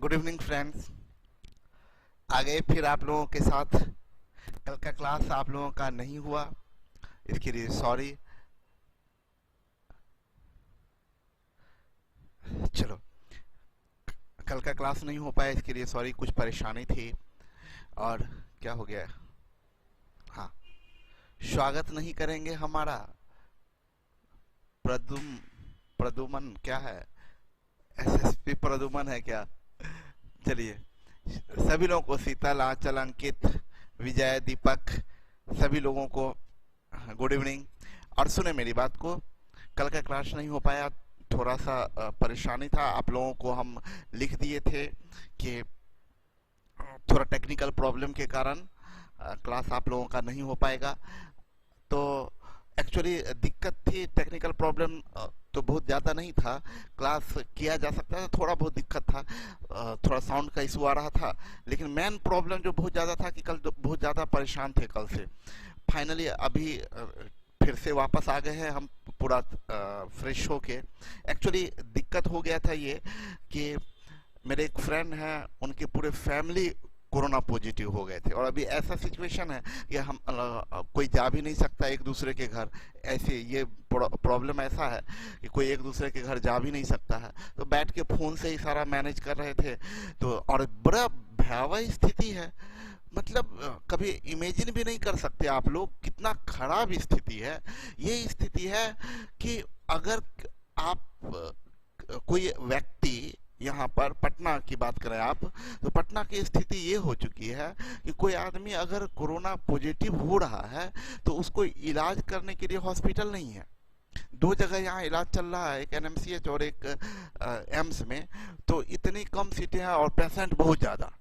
Good evening friends. आ गए फिर आप लोगों के साथ। कल का क्लास आप लोगों का नहीं हुआ, इसके लिए सॉरी। चलो, कल का क्लास नहीं हो पाया, इसके लिए सॉरी, कुछ परेशानी थी। और क्या हो गया? हाँ, स्वागत नहीं करेंगे हमारा प्रदुम प्रदुमन क्या है? एसएसपी प्रदुमन है क्या? चलिए, सभी लोगों को, शीतल, आंचल, अंकित, विजय, दीपक, सभी लोगों को गुड इवनिंग। और सुने मेरी बात को, कल का क्लास नहीं हो पाया, थोड़ा सा परेशानी था। आप लोगों को हम लिख दिए थे कि थोड़ा टेक्निकल प्रॉब्लम के कारण क्लास आप लोगों का नहीं हो पाएगा। तो एक्चुअली दिक्कत थी, टेक्निकल प्रॉब्लम तो बहुत ज़्यादा नहीं था, क्लास किया जा सकता था। थोड़ा बहुत दिक्कत था, थोड़ा साउंड का इशू आ रहा था, लेकिन मेन प्रॉब्लम जो बहुत ज़्यादा था कि कल बहुत ज़्यादा परेशान थे कल से। फाइनली अभी फिर से वापस आ गए हैं हम पूरा फ्रेश होके। एक्चुअली दिक्कत हो गया था ये कि मेरे एक फ्रेंड हैं, उनके पूरे फैमिली कोरोना पॉजिटिव हो गए थे। और अभी ऐसा सिचुएशन है कि हम कोई जा भी नहीं सकता एक दूसरे के घर। ऐसे ये प्रॉब्लम ऐसा है कि कोई एक दूसरे के घर जा भी नहीं सकता है, तो बैठ के फ़ोन से ही सारा मैनेज कर रहे थे। तो और बड़ा भयावह स्थिति है, मतलब कभी इमेजिन भी नहीं कर सकते आप लोग कितना खराब स्थिति है। ये स्थिति है कि अगर आप कोई व्यक्ति, यहाँ पर पटना की बात करें आप, तो पटना की स्थिति ये हो चुकी है कि कोई आदमी अगर कोरोना पॉजिटिव हो रहा है तो उसको इलाज करने के लिए हॉस्पिटल नहीं है। दो जगह यहाँ इलाज चल रहा है, एक एनएमसीएच और एक एम्स में। तो इतनी कम सीटें हैं और पेशेंट बहुत ज़्यादा।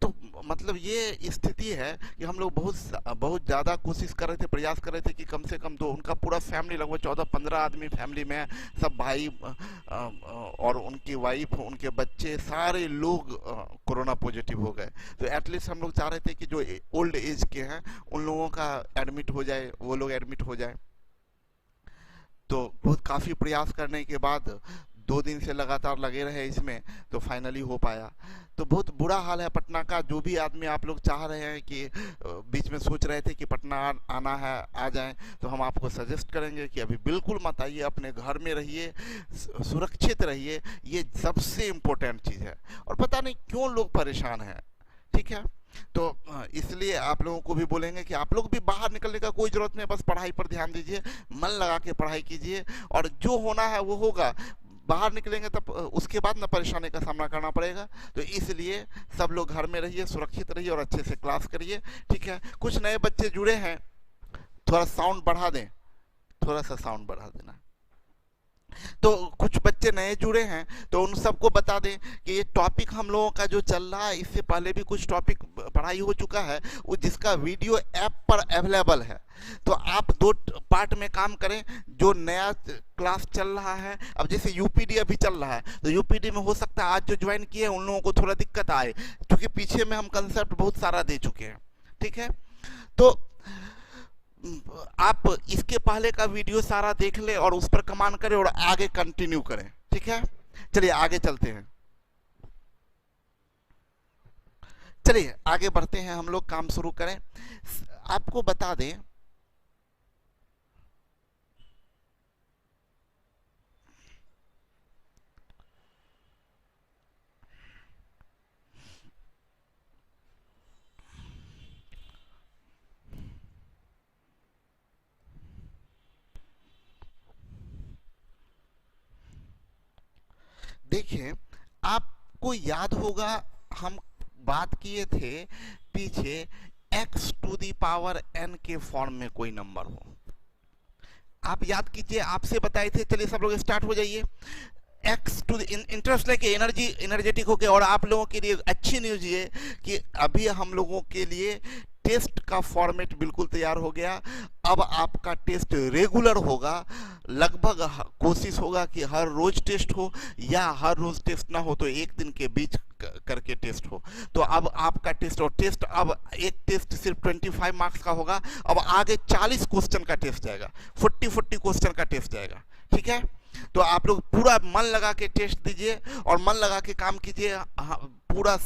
तो मतलब ये स्थिति है कि हम लोग बहुत ज़्यादा कोशिश कर रहे थे, प्रयास कर रहे थे कि कम से कम दो, उनका पूरा फैमिली लगभग 14-15 आदमी फैमिली में है, सब भाई और उनकी वाइफ, उनके बच्चे, सारे लोग कोरोना पॉजिटिव हो गए। तो एटलीस्ट हम लोग चाह रहे थे कि जो ओल्ड एज के हैं उन लोगों का एडमिट हो जाए, वो लोग एडमिट हो जाए। तो बहुत काफ़ी प्रयास करने के बाद 2 दिन से लगातार लगे रहे इसमें, तो फाइनली हो पाया। तो बहुत बुरा हाल है पटना का। जो भी आदमी आप लोग चाह रहे हैं कि बीच में सोच रहे थे कि पटना आना है, आ जाएं, तो हम आपको सजेस्ट करेंगे कि अभी बिल्कुल मत आइए, अपने घर में रहिए, सुरक्षित रहिए। ये सबसे इम्पोर्टेंट चीज़ है। और पता नहीं क्यों लोग परेशान हैं, ठीक है? तो इसलिए आप लोगों को भी बोलेंगे कि आप लोग भी बाहर निकलने का कोई ज़रूरत नहीं, बस पढ़ाई पर ध्यान दीजिए, मन लगा के पढ़ाई कीजिए, और जो होना है वो होगा। बाहर निकलेंगे तब उसके बाद ना परेशानी का सामना करना पड़ेगा। तो इसलिए सब लोग घर में रहिए, सुरक्षित रहिए और अच्छे से क्लास करिए, ठीक है? कुछ नए बच्चे जुड़े हैं, थोड़ा साउंड बढ़ा दें, थोड़ा सा साउंड बढ़ा देना। तो कुछ बच्चे नए जुड़े हैं, तो उन सबको बता दें कि ये टॉपिक हम लोगों का जो चल रहा है, इससे पहले भी कुछ टॉपिक पढ़ाई हो चुका है, वो जिसका वीडियो ऐप पर अवेलेबल है। तो आप 2 पार्ट में काम करें। जो नया क्लास चल रहा है, अब जैसे यूपीडी अभी चल रहा है, तो यूपीडी में हो सकता है आज जो ज्वाइन किए हैं उन लोगों को थोड़ा दिक्कत आए, क्योंकि पीछे में हम कंसेप्ट बहुत सारा दे चुके हैं, ठीक है? तो आप इसके पहले का वीडियो सारा देख ले और उस पर कमांड करें और आगे कंटिन्यू करें, ठीक है? चलिए आगे चलते हैं, चलिए आगे बढ़ते हैं, हम लोग काम शुरू करें। आपको बता दें, देखिए, आपको याद होगा हम बात किए थे पीछे, x to the power n के फॉर्म में कोई नंबर हो। आप याद कीजिए, आपसे बताए थे। चलिए सब लोग स्टार्ट हो जाइए। एक्स टू इंटरेस्ट लेके एनर्जेटिक होके। और आप लोगों के लिए अच्छी न्यूज़ ये कि अभी हम लोगों के लिए टेस्ट का फॉर्मेट बिल्कुल तैयार हो गया। अब आपका टेस्ट रेगुलर होगा, लगभग कोशिश होगा कि हर रोज टेस्ट हो, या हर रोज टेस्ट ना हो तो एक दिन के बीच करके टेस्ट हो। तो अब आपका टेस्ट, और टेस्ट अब एक टेस्ट सिर्फ 25 मार्क्स का होगा, अब आगे 40 क्वेश्चन का टेस्ट जाएगा, 40 क्वेश्चन का टेस्ट जाएगा, ठीक है? तो आप लोग पूरा मन लगा के टेस्ट दीजिए और मन लगा के काम कीजिए, पूरा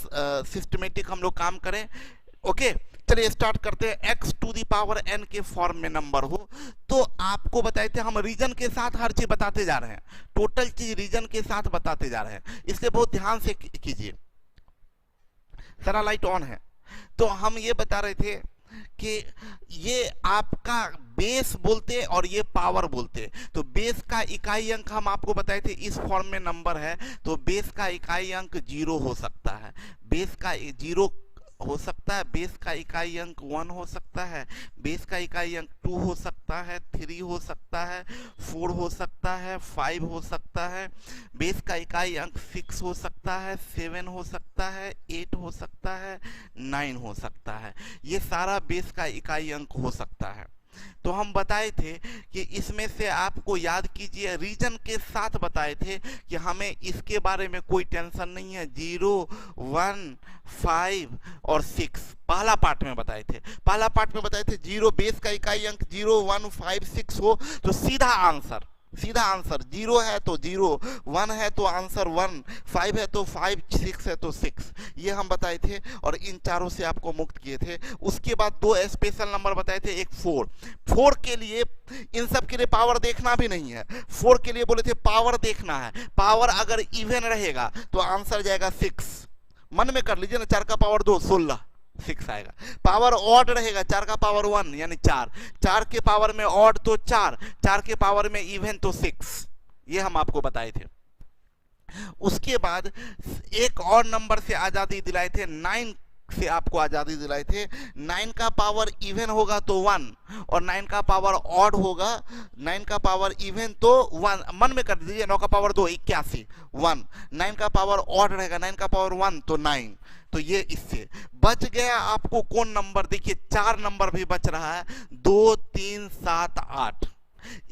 सिस्टमेटिक हम लोग काम करें। ओके, चलिए स्टार्ट करते हैं। x to the power n के फॉर्म में नंबर हो तो आपको बताए थे, हम रीजन के साथ हर चीज बताते जा रहे हैं, टोटल चीज रीजन के साथ बताते जा रहे हैं, इसलिए बहुत ध्यान से कीजिए। सारा लाइट ऑन है। तो हम ये बता रहे थे कि ये आपका बेस बोलते और ये पावर बोलते। तो बेस का इकाई अंक हम आपको बताए थे इस फॉर्म में नंबर है, तो बेस का इकाई अंक 0 हो सकता है, बेस का 0 हो सकता है, बेस का इकाई अंक 1 हो सकता है, बेस का इकाई अंक 2 हो सकता है, 3 हो सकता है, 4 हो सकता है, 5 हो सकता है, बेस का इकाई अंक 6 हो सकता है, 7 हो सकता है, 8 हो सकता है, 9 हो सकता है। ये सारा बेस का इकाई अंक हो सकता है। तो हम बताए थे कि इसमें से आपको याद कीजिए, रीजन के साथ बताए थे कि हमें इसके बारे में कोई टेंशन नहीं है। 0, 1, 5 और 6 पहला पार्ट में बताए थे। पहला पार्ट में बताए थे 0 बेस का इकाई अंक 0, 1, 5, 6 हो तो सीधा आंसर 0 है तो 0, 1 है तो आंसर 1, 5 है तो 5, 6 है तो 6, ये हम बताए थे और इन चारों से आपको मुक्त किए थे। उसके बाद 2 स्पेशल नंबर बताए थे, एक 4 के लिए, इन सब के लिए पावर देखना भी नहीं है, 4 के लिए बोले थे पावर देखना है। पावर अगर इवन रहेगा तो आंसर जाएगा 6, मन में कर लीजिए ना, 4 का पावर 2 16, 6 आएगा। पावर ऑड रहेगा, 4 का पावर 1 यानी 4 के पावर में ऑड तो 4 के पावर में इवन तो 6, ये हम आपको बताए थे। उसके बाद एक और नंबर से आजादी दिलाए थे, 9 से आपको आजादी दिलाए थे। 9 का पावर इवन होगा तो 1 और 9 का पावर ऑड होगा, 9 का पावर इवन तो 1, मन में कर दीजिए, 9 का पावर 2 81, 1, 9 का पावर ऑड रहेगा, 9 का पावर 1 तो 9। तो ये इससे बच गया आपको कौन नंबर, देखिए 4 नंबर भी बच रहा है, 2, 3, 7, 8,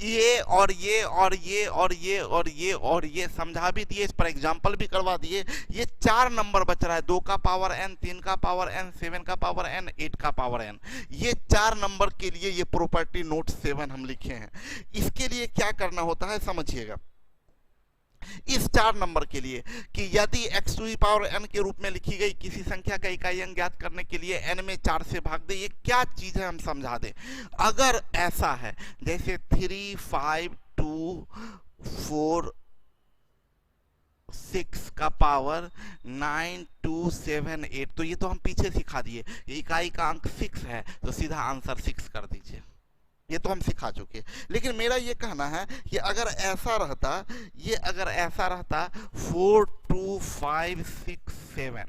ये और ये और ये और ये और ये और ये समझा भी दिए, इस पर एग्जाम्पल भी करवा दिए। ये 4 नंबर बच रहा है, 2 का पावर n, 3 का पावर n, 7 का पावर n, 8 का पावर n। ये 4 नंबर के लिए ये प्रॉपर्टी नोट 7 हम लिखे हैं। इसके लिए क्या करना होता है समझिएगा, इस 4 नंबर के लिए कि यदि x to the power n के रूप में लिखी गई किसी संख्या का इकाई अंक ज्ञात करने के लिए n में 4 से भाग दे, ये क्या चीज है हम समझा दें। अगर ऐसा है जैसे 3, 5, 2, 4, 6 का पावर 9, 2, 7, 8, तो ये तो हम पीछे सिखा दिए, इकाई का अंक 6 है तो सीधा आंसर 6 कर दीजिए, ये तो हम सिखा चुके। लेकिन मेरा ये कहना है कि अगर ऐसा रहता, ये अगर ऐसा रहता 4, 2, 5, 6, 7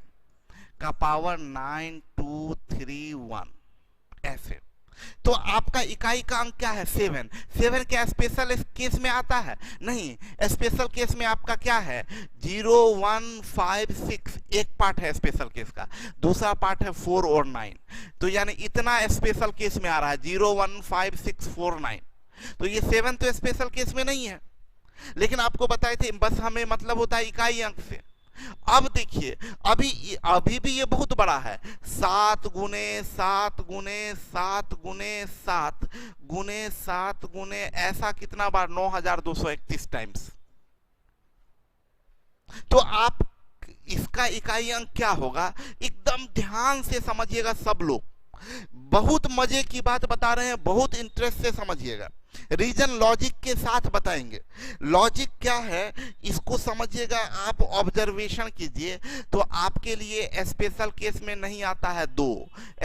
का पावर 9, 2, 3, 1 ऐसे, तो आपका इकाई का अंक क्या है 7 क्या स्पेशल केस में आता है? नहीं, स्पेशल केस में आपका क्या है 0, 1, 5, 6, एक पार्ट है स्पेशल केस का, दूसरा पार्ट है 4 और 9, तो यानी इतना स्पेशल केस में आ रहा है 0, 1, 5, 6, 4, 9, तो ये 7 तो स्पेशल केस में नहीं है। लेकिन आपको बताए थे बस हमें मतलब होता है इकाई अंक से। अब देखिए अभी भी ये बहुत बड़ा है, 7 गुने 7 गुने 7 गुने 7 गुने 7 गुने ऐसा कितना बार 9231 टाइम्स। तो आप इसका इकाई अंक क्या होगा, एकदम ध्यान से समझिएगा सब लोग, बहुत मजे की बात बता रहे हैं, बहुत इंटरेस्ट से समझिएगा, रीजन लॉजिक के साथ बताएंगे। लॉजिक क्या है इसको समझिएगा, आप ऑब्जर्वेशन कीजिए। तो आपके लिए स्पेशल केस में नहीं आता है 2,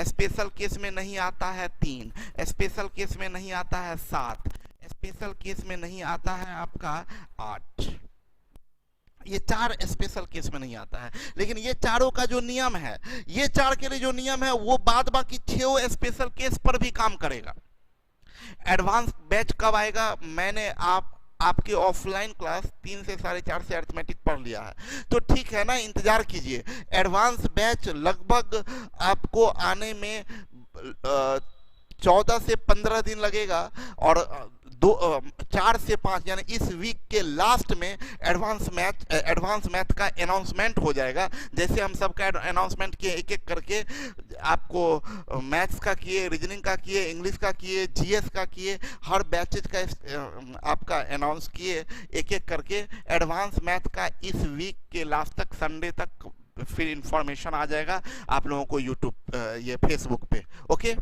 स्पेशल केस में नहीं आता है 3, स्पेशल केस में नहीं आता है 7, स्पेशल केस में नहीं आता है आपका 8, ये 4 स्पेशल केस में नहीं आता है। लेकिन ये चारों का जो नियम है, ये 4 के लिए जो नियम है वो बाद बाकी 6 स्पेशल केस पर भी काम करेगा। एडवांस बैच कब आएगा, मैंने आपके ऑफलाइन क्लास 3 से 4.5 से अरिथमेटिक पढ़ लिया है, तो ठीक है ना, इंतजार कीजिए। एडवांस बैच लगभग आपको आने में 14 से 15 दिन लगेगा और 4 से 5 यानी इस वीक के लास्ट में एडवांस मैथ का अनाउंसमेंट हो जाएगा। जैसे हम सबका अनाउंसमेंट किए एक एक करके, आपको मैथ्स का किए, रीजनिंग का किए, इंग्लिश का किए, जीएस का किए, हर बैचेज का आपका अनाउंस किए एक एक करके। एडवांस मैथ का इस वीक के लास्ट तक, संडे तक फिर इंफॉर्मेशन आ जाएगा आप लोगों को यूट्यूब ये फेसबुक पे। ओके,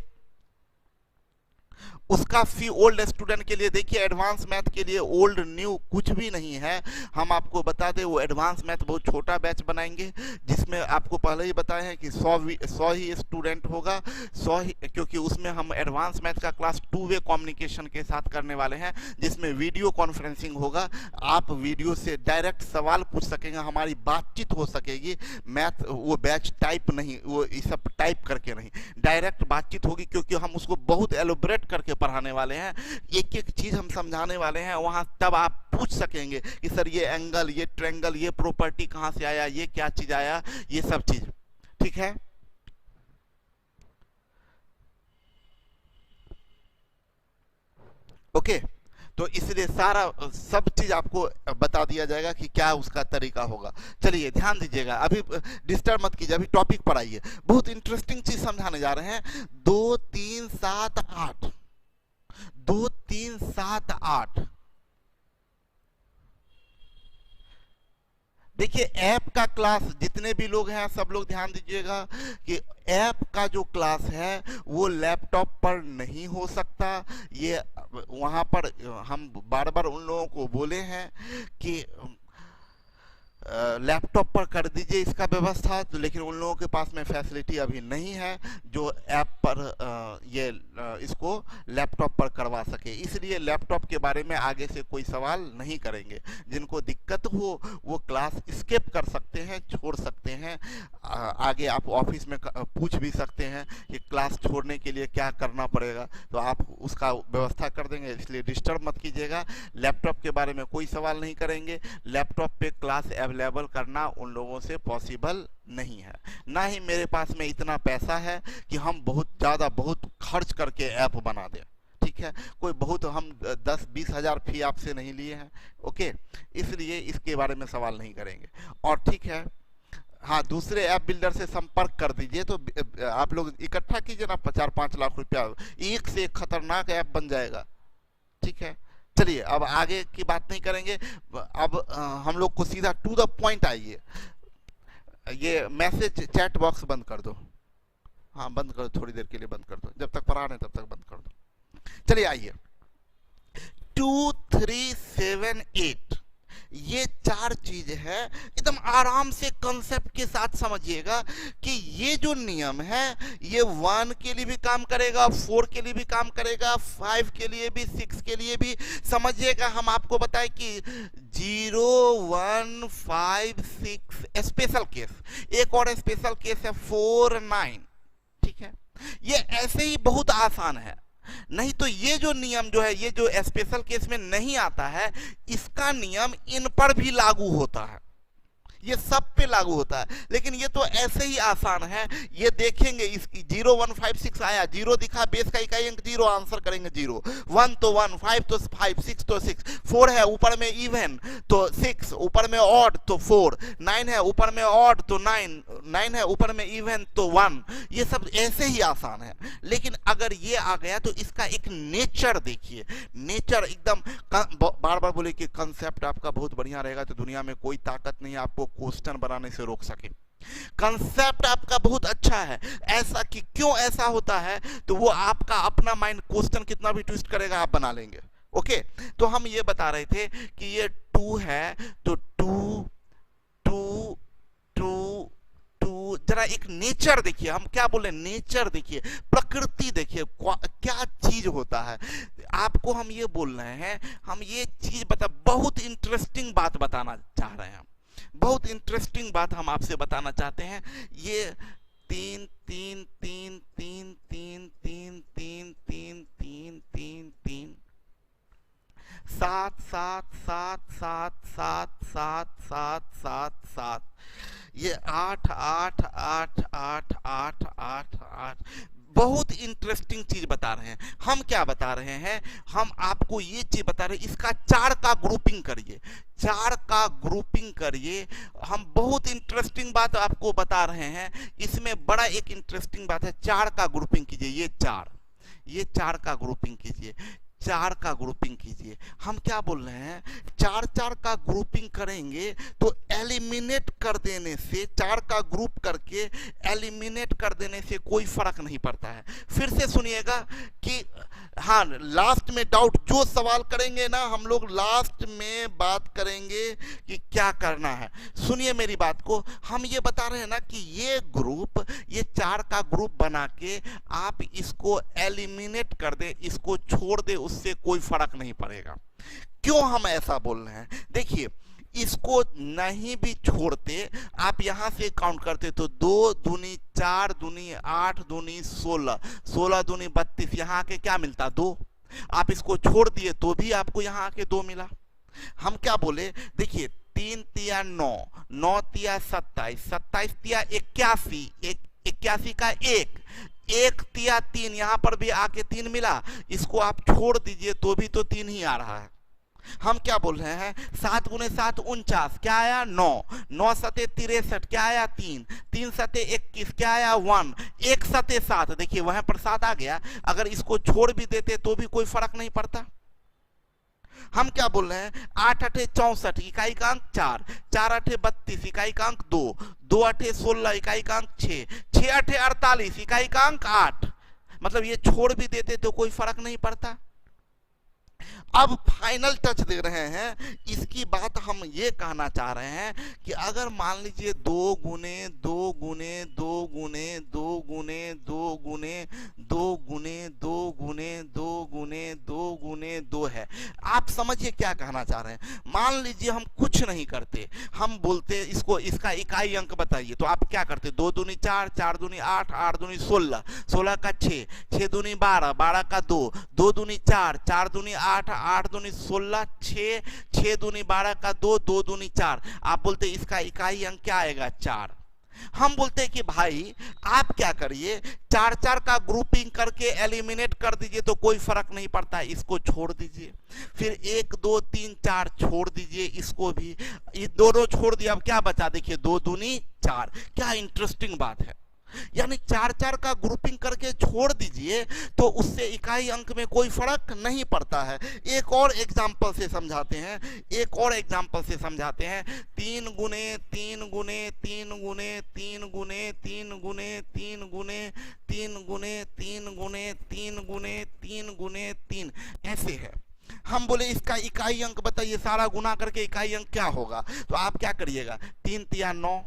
उसका फी ओल्ड स्टूडेंट के लिए देखिए, एडवांस मैथ के लिए ओल्ड न्यू कुछ भी नहीं है। हम आपको बता दें, वो एडवांस मैथ बहुत छोटा बैच बनाएंगे, जिसमें आपको पहले ही बताए हैं कि 100 ही स्टूडेंट होगा, 100 ही, क्योंकि उसमें हम एडवांस मैथ का क्लास 2 वे कम्युनिकेशन के साथ करने वाले हैं, जिसमें वीडियो कॉन्फ्रेंसिंग होगा। आप वीडियो से डायरेक्ट सवाल पूछ सकेंगे, हमारी बातचीत हो सकेगी। मैथ वो बैच टाइप नहीं, वो ये सब टाइप करके नहीं, डायरेक्ट बातचीत होगी, क्योंकि हम उसको बहुत एलोबरेट करके पढ़ाने वाले हैं। एक एक चीज हम समझाने वाले हैं वहां, तब आप पूछ सकेंगे कि सर ये एंगल, ये ट्रायंगल, ये प्रॉपर्टी कहां से आया, ये क्या चीज आया, ये सब चीज। ठीक है, ओके। तो इसलिए सारा सब चीज आपको बता दिया जाएगा कि क्या उसका तरीका होगा। चलिए ध्यान दीजिएगा, अभी डिस्टर्ब मत कीजिए, अभी टॉपिक पर आइए। बहुत इंटरेस्टिंग चीज समझाने जा रहे हैं। 2 3 7 8, 2 3 7 8। देखिए ऐप का क्लास, जितने भी लोग हैं सब लोग ध्यान दीजिएगा कि ऐप का जो क्लास है वो लैपटॉप पर नहीं हो सकता। ये वहाँ पर हम बार बार उन लोगों को बोले हैं कि लैपटॉप पर कर दीजिए इसका व्यवस्था, तो लेकिन उन लोगों के पास में फैसिलिटी अभी नहीं है जो ऐप पर इसको लैपटॉप पर करवा सके। इसलिए लैपटॉप के बारे में आगे से कोई सवाल नहीं करेंगे। जिनको दिक्कत हो वो क्लास स्किप कर सकते हैं, छोड़ सकते हैं। आगे आप ऑफिस में पूछ भी सकते हैं कि क्लास छोड़ने के लिए क्या करना पड़ेगा, तो आप उसका व्यवस्था कर देंगे। इसलिए डिस्टर्ब मत कीजिएगा, लैपटॉप के बारे में कोई सवाल नहीं करेंगे। लैपटॉप पे क्लास अवेलेबल करना उन लोगों से पॉसिबल नहीं है, ना ही मेरे पास में इतना पैसा है कि हम बहुत खर्च करके ऐप बना दें। ठीक है, कोई बहुत हम 10-20 हज़ार फी आपसे नहीं लिए हैं। ओके, इसलिए इसके बारे में सवाल नहीं करेंगे। और ठीक है, हाँ, दूसरे ऐप बिल्डर से संपर्क कर दीजिए, तो आप लोग इकट्ठा कीजिए ना 4-5 लाख रुपया, एक से एक खतरनाक ऐप बन जाएगा। ठीक है, चलिए अब आगे की बात नहीं करेंगे। अब हम लोग को सीधा टू द पॉइंट आइए। ये मैसेज चैट बॉक्स बंद कर दो, हाँ बंद कर दो, थोड़ी देर के लिए बंद कर दो, जब तक पढ़ा रहे तब तक बंद कर दो। चलिए आइए, 2 3 7 8, ये 4 चीज है। एकदम आराम से कंसेप्ट के साथ समझिएगा कि ये जो नियम है ये 1 के लिए भी काम करेगा, 4 के लिए भी काम करेगा, 5 के लिए भी, 6 के लिए भी। समझिएगा, हम आपको बताएं कि 0 1 5 6 स्पेशल केस, एक और स्पेशल केस है 4 9। ठीक है, ये ऐसे ही बहुत आसान है। नहीं तो ये जो नियम जो है, ये जो स्पेशल केस में नहीं आता है, इसका नियम इन पर भी लागू होता है, ये सब पे लागू होता है। लेकिन ये तो ऐसे ही आसान है, ये देखेंगे इसकी 0 1 5 6 आया, 0 दिखा, बेस का इकाई अंक 0, आंसर करेंगे 0, 1 तो 1, 5 तो 5, 6 तो 6, 4 है ऊपर में इवन तो 6, ऊपर में ऑड तो 4, 9 है ऊपर में ऑड तो 9, 9 है ऊपर में इवन तो 1। ये सब ऐसे ही आसान है। लेकिन अगर ये आ गया तो इसका एक नेचर देखिए, नेचर एकदम, बार बार बोले कि कंसेप्ट आपका बहुत बढ़िया रहेगा तो दुनिया में कोई ताकत नहीं आपको क्वेश्चन बनाने से रोक सके। कंसेप्ट आपका बहुत अच्छा है, ऐसा कि क्यों ऐसा होता है तो वो आपका अपना माइंड क्वेश्चन कितना भी ट्विस्ट करेगा आप बना लेंगे। ओके, तो हम ये बता रहे थे कि ये 2 है तो 2 2 2 2, जरा एक नेचर देखिए, हम क्या बोले, नेचर देखिए, प्रकृति देखिए, क्या चीज होता है। आपको हम ये बोल रहे हैं, हम ये चीज बहुत इंटरेस्टिंग बात बताना चाह रहे हैं, बहुत इंटरेस्टिंग बात हम आपसे बताना चाहते हैं। ये 3 3 3 3 3 3 3 3 3 3 3, 7 7 7 7 7 7 7 7 7, ये 8 8 8 8 8 8 8। बहुत इंटरेस्टिंग चीज बता रहे हैं। हम क्या बता रहे हैं, हम आपको ये चीज बता रहे हैं, इसका 4 का ग्रुपिंग करिए, 4 का ग्रुपिंग करिए। हम बहुत इंटरेस्टिंग बात आपको बता रहे हैं, इसमें बड़ा एक इंटरेस्टिंग बात है, 4 का ग्रुपिंग कीजिए। ये 4 का ग्रुपिंग कीजिए, 4 का ग्रुपिंग कीजिए। हम क्या बोल रहे हैं, 4 का ग्रुपिंग करेंगे तो एलिमिनेट कर देने से, 4 का ग्रुप करके एलिमिनेट कर देने से कोई फर्क नहीं पड़ता है। फिर से सुनिएगा कि हाँ, लास्ट में डाउट जो सवाल करेंगे ना, हम लोग लास्ट में बात करेंगे कि क्या करना है। सुनिए मेरी बात को, हम ये बता रहे हैं ना कि ये ग्रुप, ये 4 का ग्रुप बना के आप इसको एलिमिनेट कर दे, इसको छोड़ दे, उससे कोई फर्क नहीं पड़ेगा। क्यों हम ऐसा बोल रहे हैं, देखिए इसको नहीं भी छोड़ते, आप यहां से काउंट करते तो 2 दूनी 4 दूनी 8 दूनी 16, 16 दूनी 32, यहां आके क्या मिलता 2। आप इसको छोड़ दिए तो भी आपको यहां आके 2 मिला। हम क्या बोले, देखिए 3 तिया 9, 9 तिया 27, 27 तिया 81, 81 का 1, 1 तिया 3, यहां पर भी आके 3 मिला। इसको आप छोड़ दीजिए तो भी तो 3 ही आ रहा है। हम क्या बोल रहे हैं, 7 गुने 7 49, क्या आया 9, 9 सते 63, क्या आया 3, 3 सते 21, क्या आया 1, 1 सते 7, देखिए वहां पर 7 आ गया। अगर इसको छोड़ भी देते तो भी कोई फर्क नहीं पड़ता। हम क्या बोल रहे हैं, 8 अठे 64, इकाई का अंक 4, 4 अठे 32, इकाई का अंक 2, 2 अठे 16, इकाई का अंक 6, 6 अठे 48, इकाई का अंक 8। मतलब ये छोड़ भी देते तो कोई फर्क नहीं पड़ता। अब फाइनल टच दे रहे हैं, इसकी बात हम ये कहना चाह रहे हैं कि अगर मान लीजिए 2 गुने 2 गुने 2 गुने 2 गुने 2 गुने 2 गुने 2 गुने 2 गुने 2 गुने 2 है, आप समझिए क्या कहना चाह रहे हैं। मान लीजिए हम कुछ नहीं करते, हम बोलते इसको, इसका इकाई अंक बताइए, तो आप क्या करते, 2 दूनी 4, 4 दूनी 8, 8 दूनी 16, 16 का 6, 6 दूनी 12, 12 का 2, 2 दूनी 4, 4 दूनी 8, 8 दूनी 16, 6, 6 दूनी 12 का 2, 2 दूनी 4। आप बोलते इसका इकाई अंक क्या आएगा 4। हम बोलते हैं कि भाई आप क्या करिए, 4 का ग्रुपिंग करके एलिमिनेट कर दीजिए तो कोई फर्क नहीं पड़ता, इसको छोड़ दीजिए। फिर 1 2 3 4 छोड़ दीजिए, इसको भी, ये दोनों छोड़ दिया। अब क्या बचा, देखिए 2 दूनी 4। क्या इंटरेस्टिंग बात है, यानी 4 का ग्रुपिंग करके छोड़ दीजिए तो उससे इकाई अंक में कोई फर्क नहीं पड़ता है। एक और एग्जांपल से समझाते हैं, 3 गुने 3 गुने 3 गुने 3 गुने 3 गुने 3 गुने 3 गुने 3 गुने 3 गुने 3 गुने 3, ऐसे है। हम बोले इसका इकाई अंक बताइए, सारा गुना करके इकाई अंक क्या होगा, तो आप क्या करिएगा, 3 तिया 9,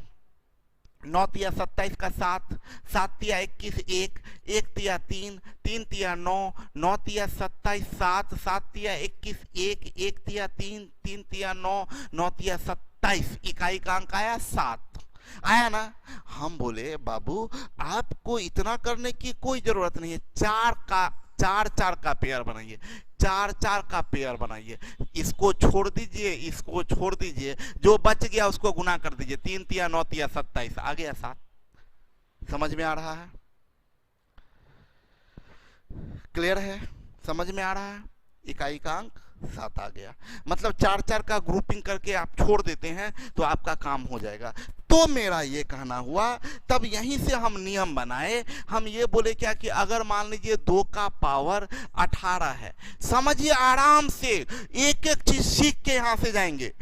9 तिया 27 का 7, 7 तिया 21 1, 1 तिया 3, 3 तिया 9, 9 तिया 27 7, 7 तिया 21 1, 1 तिया 3, 3 तिया 9, 9 तिया 27, इकाई का अंक आया 7, आया ना। हम बोले बाबू आपको इतना करने की कोई जरूरत नहीं है, 4 का पेयर बनाइए, 4 का पेयर बनाइए, इसको छोड़ दीजिए, इसको छोड़ दीजिए, जो बच गया उसको गुना कर दीजिए, 3 तिया 9 तिया 27, आ गया 7। समझ में आ रहा है, क्लियर है, समझ में आ रहा है, इकाई का अंक 7 आ गया। मतलब 4 का ग्रुपिंग करके आप छोड़ देते हैं तो आपका काम हो जाएगा। तो मेरा ये कहना हुआ, तब यहीं से हम नियम बनाए, हम ये बोले क्या कि अगर मान लीजिए 2 का पावर 18 है, समझिए आराम से एक एक चीज सीख के यहां से जाएंगे,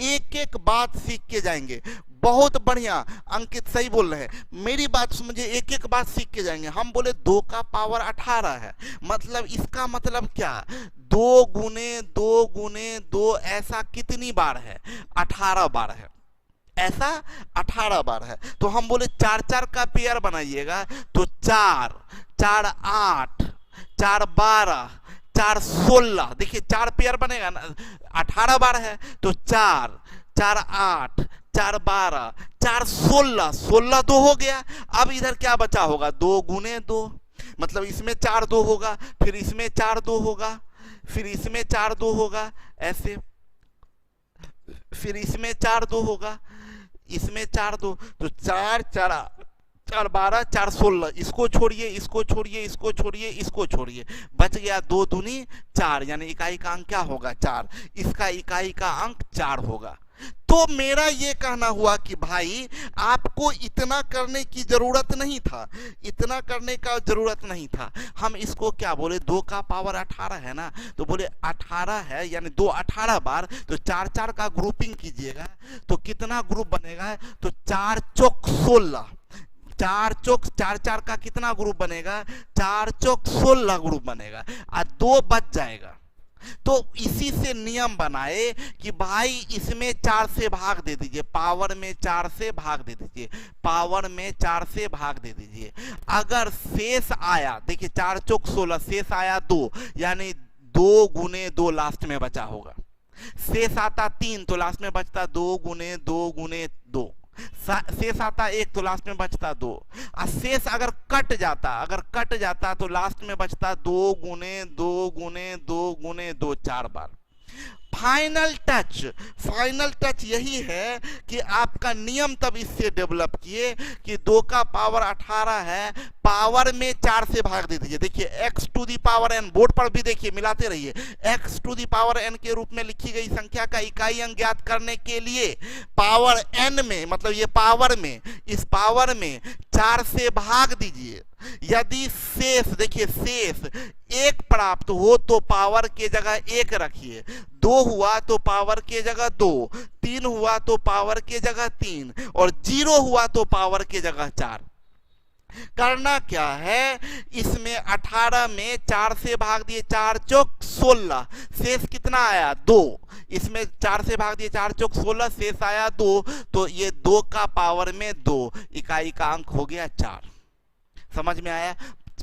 एक एक बात सीख के जाएंगे। बहुत बढ़िया अंकित, सही बोल रहे हैं, मेरी बात समझिए, एक एक बात सीख के जाएंगे। हम बोले 2 का पावर 18 है, मतलब इसका मतलब क्या, 2 गुने 2 गुने 2 ऐसा कितनी बार है, 18 बार है, ऐसा 18 बार है। तो हम बोले 4 का पेयर बनाइएगा, तो 4 4 8, 4 12, 4 16, देखिए 4 पेयर बनेगा ना, 18 बार है तो 4 4 8, 4 12, 4 16, 16 2 हो गया। अब इधर क्या बचा होगा, 2 गुने 2, मतलब इसमें 4 2 होगा, फिर इसमें 4 2 होगा, फिर इसमें 4 2 होगा, ऐसे, फिर इसमें 4 2 होगा, इसमें 4 2, तो 4 4 4 12 4 16, इसको छोड़िए, इसको छोड़िए, इसको छोड़िए, इसको छोड़िए, बच गया 2 दूनी 4, यानी इकाई का अंक क्या होगा 4, इसका इकाई का अंक 4 होगा। तो मेरा ये कहना हुआ कि भाई आपको इतना करने की जरूरत नहीं था, इतना करने का जरूरत नहीं था। हम इसको क्या बोले, 2 का पावर 18 है ना, तो बोले 18 है यानी 2 18 बार, तो 4 4 का ग्रुपिंग कीजिएगा तो कितना ग्रुप बनेगा, तो 4 चौक 16, 4 चौक 4 4 का कितना ग्रुप बनेगा, 4 चौक 16 ग्रुप बनेगा और 2 बच जाएगा। तो इसी से नियम बनाए कि भाई इसमें 4 से भाग दे दीजिए, पावर में 4 से भाग दे दीजिए, पावर में 4 से भाग दे दीजिए। अगर शेष आया, देखिए 4 चौक 16, शेष आया 2, यानी 2 गुने 2 लास्ट में बचा होगा। शेष आता 3 तो लास्ट में बचता 2 गुने 2 गुने 2, शेष आता 1 तो लास्ट में बचता 2, और शेष अगर कट जाता तो लास्ट में बचता 2 गुने 2 गुने 2 गुने 2 4 बार। फाइनल टच यही है कि आपका नियम तब इससे डेवलप किए कि 2 का पावर 18 है, पावर में 4 से भाग दे दीजिए। देखिए x to the power n, board पर भी देखिए मिलाते रहिए, x to the power n के रूप में लिखी गई संख्या का इकाई अंक ज्ञात करने के लिए पावर n में, मतलब ये पावर में, इस पावर में 4 से भाग दीजिए। यदि शेष, देखिए शेष 1 प्राप्त हो तो पावर के जगह 1 रखिए, 2 हुआ तो पावर के जगह 2, 3 हुआ तो पावर के जगह 3, और 0 हुआ तो पावर के जगह 4। करना क्या है, इसमें 18 में 4 से भाग दिए, 4 चौक 16, शेष कितना आया 2, इसमें 4 से भाग दिए 4 चौक 16, शेष आया 2, तो ये 2 का पावर में 2, इकाई का अंक हो गया 4। समझ में आया,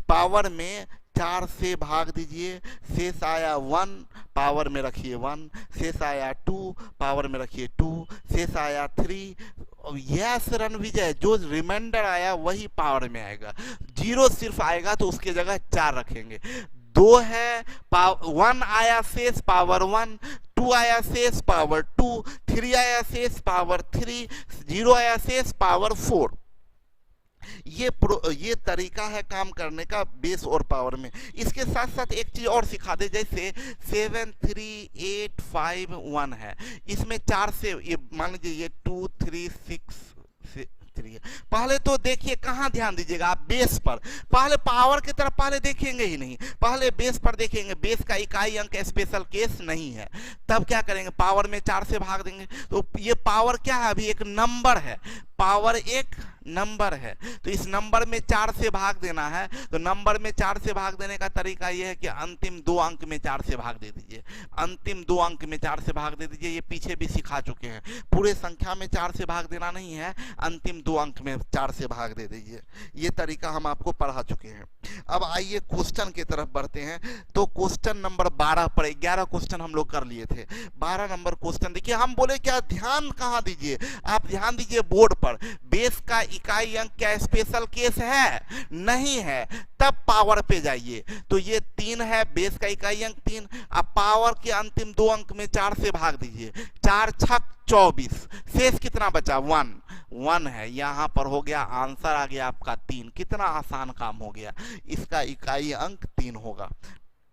पावर में 4 से भाग दीजिए, शेष आया 1, पावर में रखिए 1, शेष आया 2, पावर में रखिए 2, शेष आया 3। यस रणविजय, जो रिमाइंडर आया वही पावर में आएगा, 0 सिर्फ आएगा तो उसके जगह 4 रखेंगे। 2 है, 1 आया शेष पावर 1, 2 आया शेष पावर 2, 3 आया शेष पावर 3, 0 आया शेष पावर 4। ये तरीका है काम करने का बेस और पावर में। इसके साथ साथ एक चीज और सिखा दे, जैसे 7 3 8 5 1 है, इसमें 4 से, ये मान लीजिए ये 2 3 6 3 है। पहले तो देखिए कहाँ ध्यान दीजिएगा आप, बेस पर। पहले पावर की तरफ पहले देखेंगे ही नहीं, पहले बेस पर देखेंगे। बेस का इकाई अंक स्पेशल केस नहीं है, तब क्या करेंगे, पावर में 4 से भाग देंगे। तो ये पावर क्या है, अभी एक नंबर है, पावर एक नंबर है, तो इस नंबर में 4 से भाग देना है। तो नंबर में 4 से भाग देने का तरीका यह है कि अंतिम 2 अंक में 4 से भाग दे दीजिए, अंतिम 2 अंक में 4 से भाग दे दीजिए। ये पीछे भी सिखा चुके हैं, पूरे संख्या में 4 से भाग देना नहीं है, अंतिम 2 अंक में 4 से भाग दे दीजिए। ये तरीका हम आपको पढ़ा चुके हैं। अब आइए क्वेश्चन की तरफ बढ़ते हैं। तो क्वेश्चन नंबर 12 पर 11 क्वेश्चन हम लोग कर लिए थे, 12 नंबर क्वेश्चन देखिए। हम बोले क्या, ध्यान कहाँ दीजिए, आप ध्यान दीजिए बोर्ड पर। बेस का इकाई अंक क्या स्पेशल केस है, नहीं है, तब पावर पे जाइए। तो ये 3 है, बेस का इकाई अंक 3। अब पावर के अंतिम 2 अंक में 4 से भाग दीजिए, 4 छक 24, शेष कितना बचा 1 है, यहां पर हो गया आंसर आ गया आपका 3। कितना आसान काम हो गया, इसका इकाई अंक 3 होगा।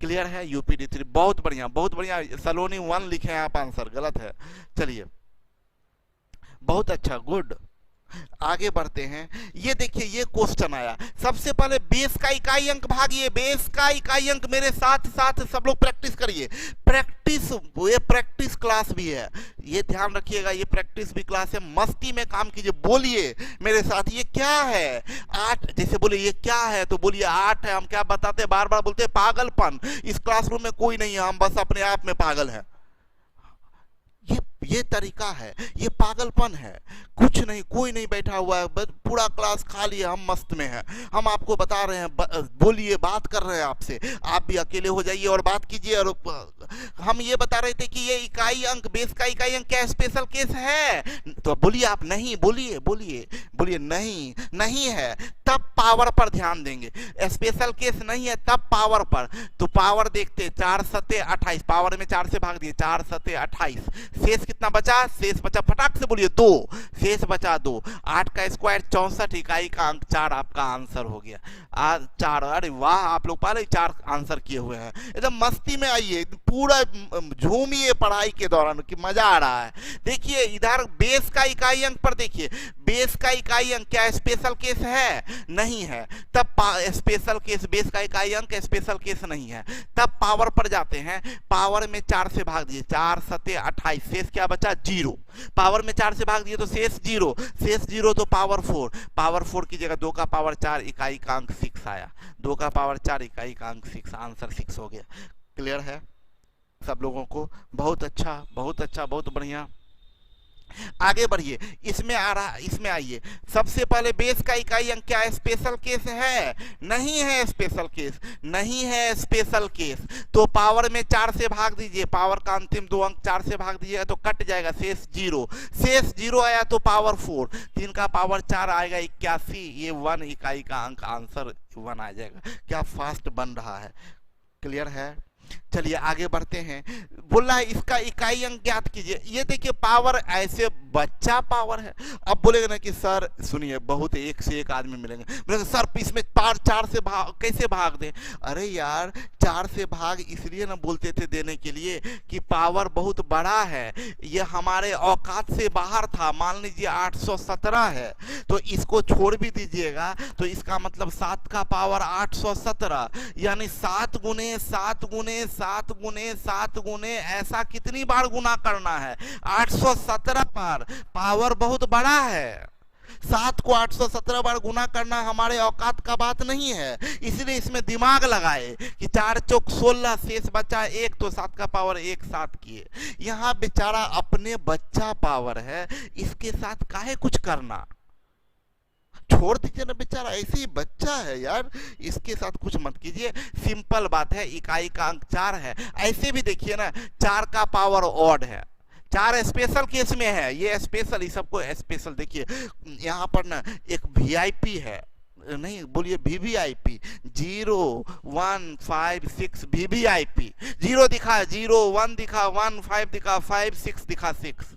क्लियर है, यूपीडी3 बहुत बढ़िया, बहुत बढ़िया। सलोनी 1 लिखे हैं आप, आंसर गलत है। चलिए बहुत अच्छा, गुड। आगे बढ़ते हैं। ये देखिए ये क्वेश्चन आया, सबसे पहले बेस का इकाई अंक भागिए। बेस का इकाई अंक मेरे साथ साथ सब लोग प्रैक्टिस करिए। प्रैक्टिस, ये प्रैक्टिस क्लास भी है, ये ध्यान रखिएगा, ये प्रैक्टिस भी क्लास है। मस्ती में काम कीजिए, बोलिए मेरे साथ, ये क्या है 8, जैसे बोले ये क्या है तो बोलिए 8 है। हम क्या बताते, बार बार बोलते पागलपन। इस क्लासरूम में कोई नहीं है, हम बस अपने आप में पागल है। ये तरीका है, ये पागलपन है। कुछ नहीं, कोई नहीं बैठा हुआ है, पूरा क्लास खाली है, हम मस्त में हैं। हम आपको बता रहे हैं, बोलिए, बात कर रहे हैं आपसे, आप भी अकेले हो जाइए और बात कीजिए। और हम ये बता रहे थे कि ये इकाई अंक, बेस का इकाई अंक क्या स्पेशल केस है, तो बोलिए आप नहीं, बोलिए बोलिए बोलिए नहीं, नहीं है, तब पावर पर ध्यान देंगे। स्पेशल केस नहीं है तब पावर पर। तो पावर देखते, 4 सते 28, पावर में 4 से भाग दिए, 4 सते 28, शेष कितना बचा, शेष बचा, फटाक से बोलिए 2, शेष बचा 2, 8 का स्क्वायर 64, इकाई का अंक 4 आपका आंसर हो गया। 4, अरे वाह, आप लोग पहले ही 4 आंसर किए हुए हैं। एकदम मस्ती में आइए, पूरा झूमिए पढ़ाई के दौरान कि मजा आ रहा है। देखिए इधर बेस का इकाई अंक पर देखिए, बेस का इकाई अंक क्या स्पेशल केस है, नहीं है, तब स्पेशल केस, बेस का इकाई अंक स्पेशल केस नहीं है, तब पावर पर जाते हैं, पावर में 4 से भाग दिए, 4 सते 28, शेष क्या बचा 0, पावर में 4 से भाग दिए तो शेष 0, शेष 0 तो पावर 4, पावर 4 की जगह 2 का पावर 4, इकाई का अंक 6 आया, 2 का पावर 4, इकाई का अंक 6, आंसर 6 हो गया। क्लियर है सब लोगों को? बहुत अच्छा, बहुत अच्छा, बहुत बढ़िया। आगे बढ़िए, इसमें आ रहा, इसमें आइए, सबसे पहले बेस का इकाई अंक क्या स्पेशल केस है, नहीं है स्पेशल केस, नहीं है स्पेशल केस, तो पावर में 4 से भाग दीजिए, पावर का अंतिम 2 अंक 4 से भाग दीजिएगा तो कट जाएगा, शेष 0, शेष 0 आया तो पावर 4, 3 का पावर 4 आएगा 81, ये 1 इकाई का अंक, आंसर 1 आ जाएगा। क्या फास्ट बन रहा है, क्लियर है? चलिए आगे बढ़ते हैं। बोल रहा है इसका इकाई अंक ज्ञात कीजिए। ये देखिए पावर ऐसे बच्चा पावर है। अब बोलेगा ना कि सर सुनिए, बहुत एक से एक आदमी मिलेंगे, बोलेंगे सर इसमें 4 से भाग कैसे भाग दें? अरे यार 4 से भाग इसलिए ना बोलते थे देने के लिए कि पावर बहुत बड़ा है, ये हमारे औकात से बाहर था। मान लीजिए 817 है तो इसको छोड़ भी दीजिएगा तो इसका मतलब 7 का पावर 817, यानी 7 गुने 7 गुने 7 गुने 7 गुने, ऐसा कितनी बार गुना करना है? 817 बार। पावर बहुत बड़ा है, 7 को 817 बार गुना करना हमारे औकात का बात नहीं है, इसलिए इसमें दिमाग लगाए कि 4 चौक 16, शेष बचा 1 तो 7 का पावर 1 7 किए। यहाँ बेचारा अपने बच्चा पावर है, इसके साथ काहे कुछ करना, छोड़ दीजिए ना, बेचारा ऐसे ही बच्चा है यार, इसके साथ कुछ मत कीजिए। सिंपल बात है, इकाई का अंक 4 है। ऐसे भी देखिए ना, 4 का पावर ऑड है, 4 स्पेशल केस में है, ये स्पेशल, इस सबको स्पेशल। देखिए यहाँ पर ना एक वीआईपी है, नहीं बोलिए वीवीआईपी, 0 1 5 6 वीवीआईपी, 0 दिखा 0, 1 दिखा 1, 5 दिखा 5, 6 दिखा 6,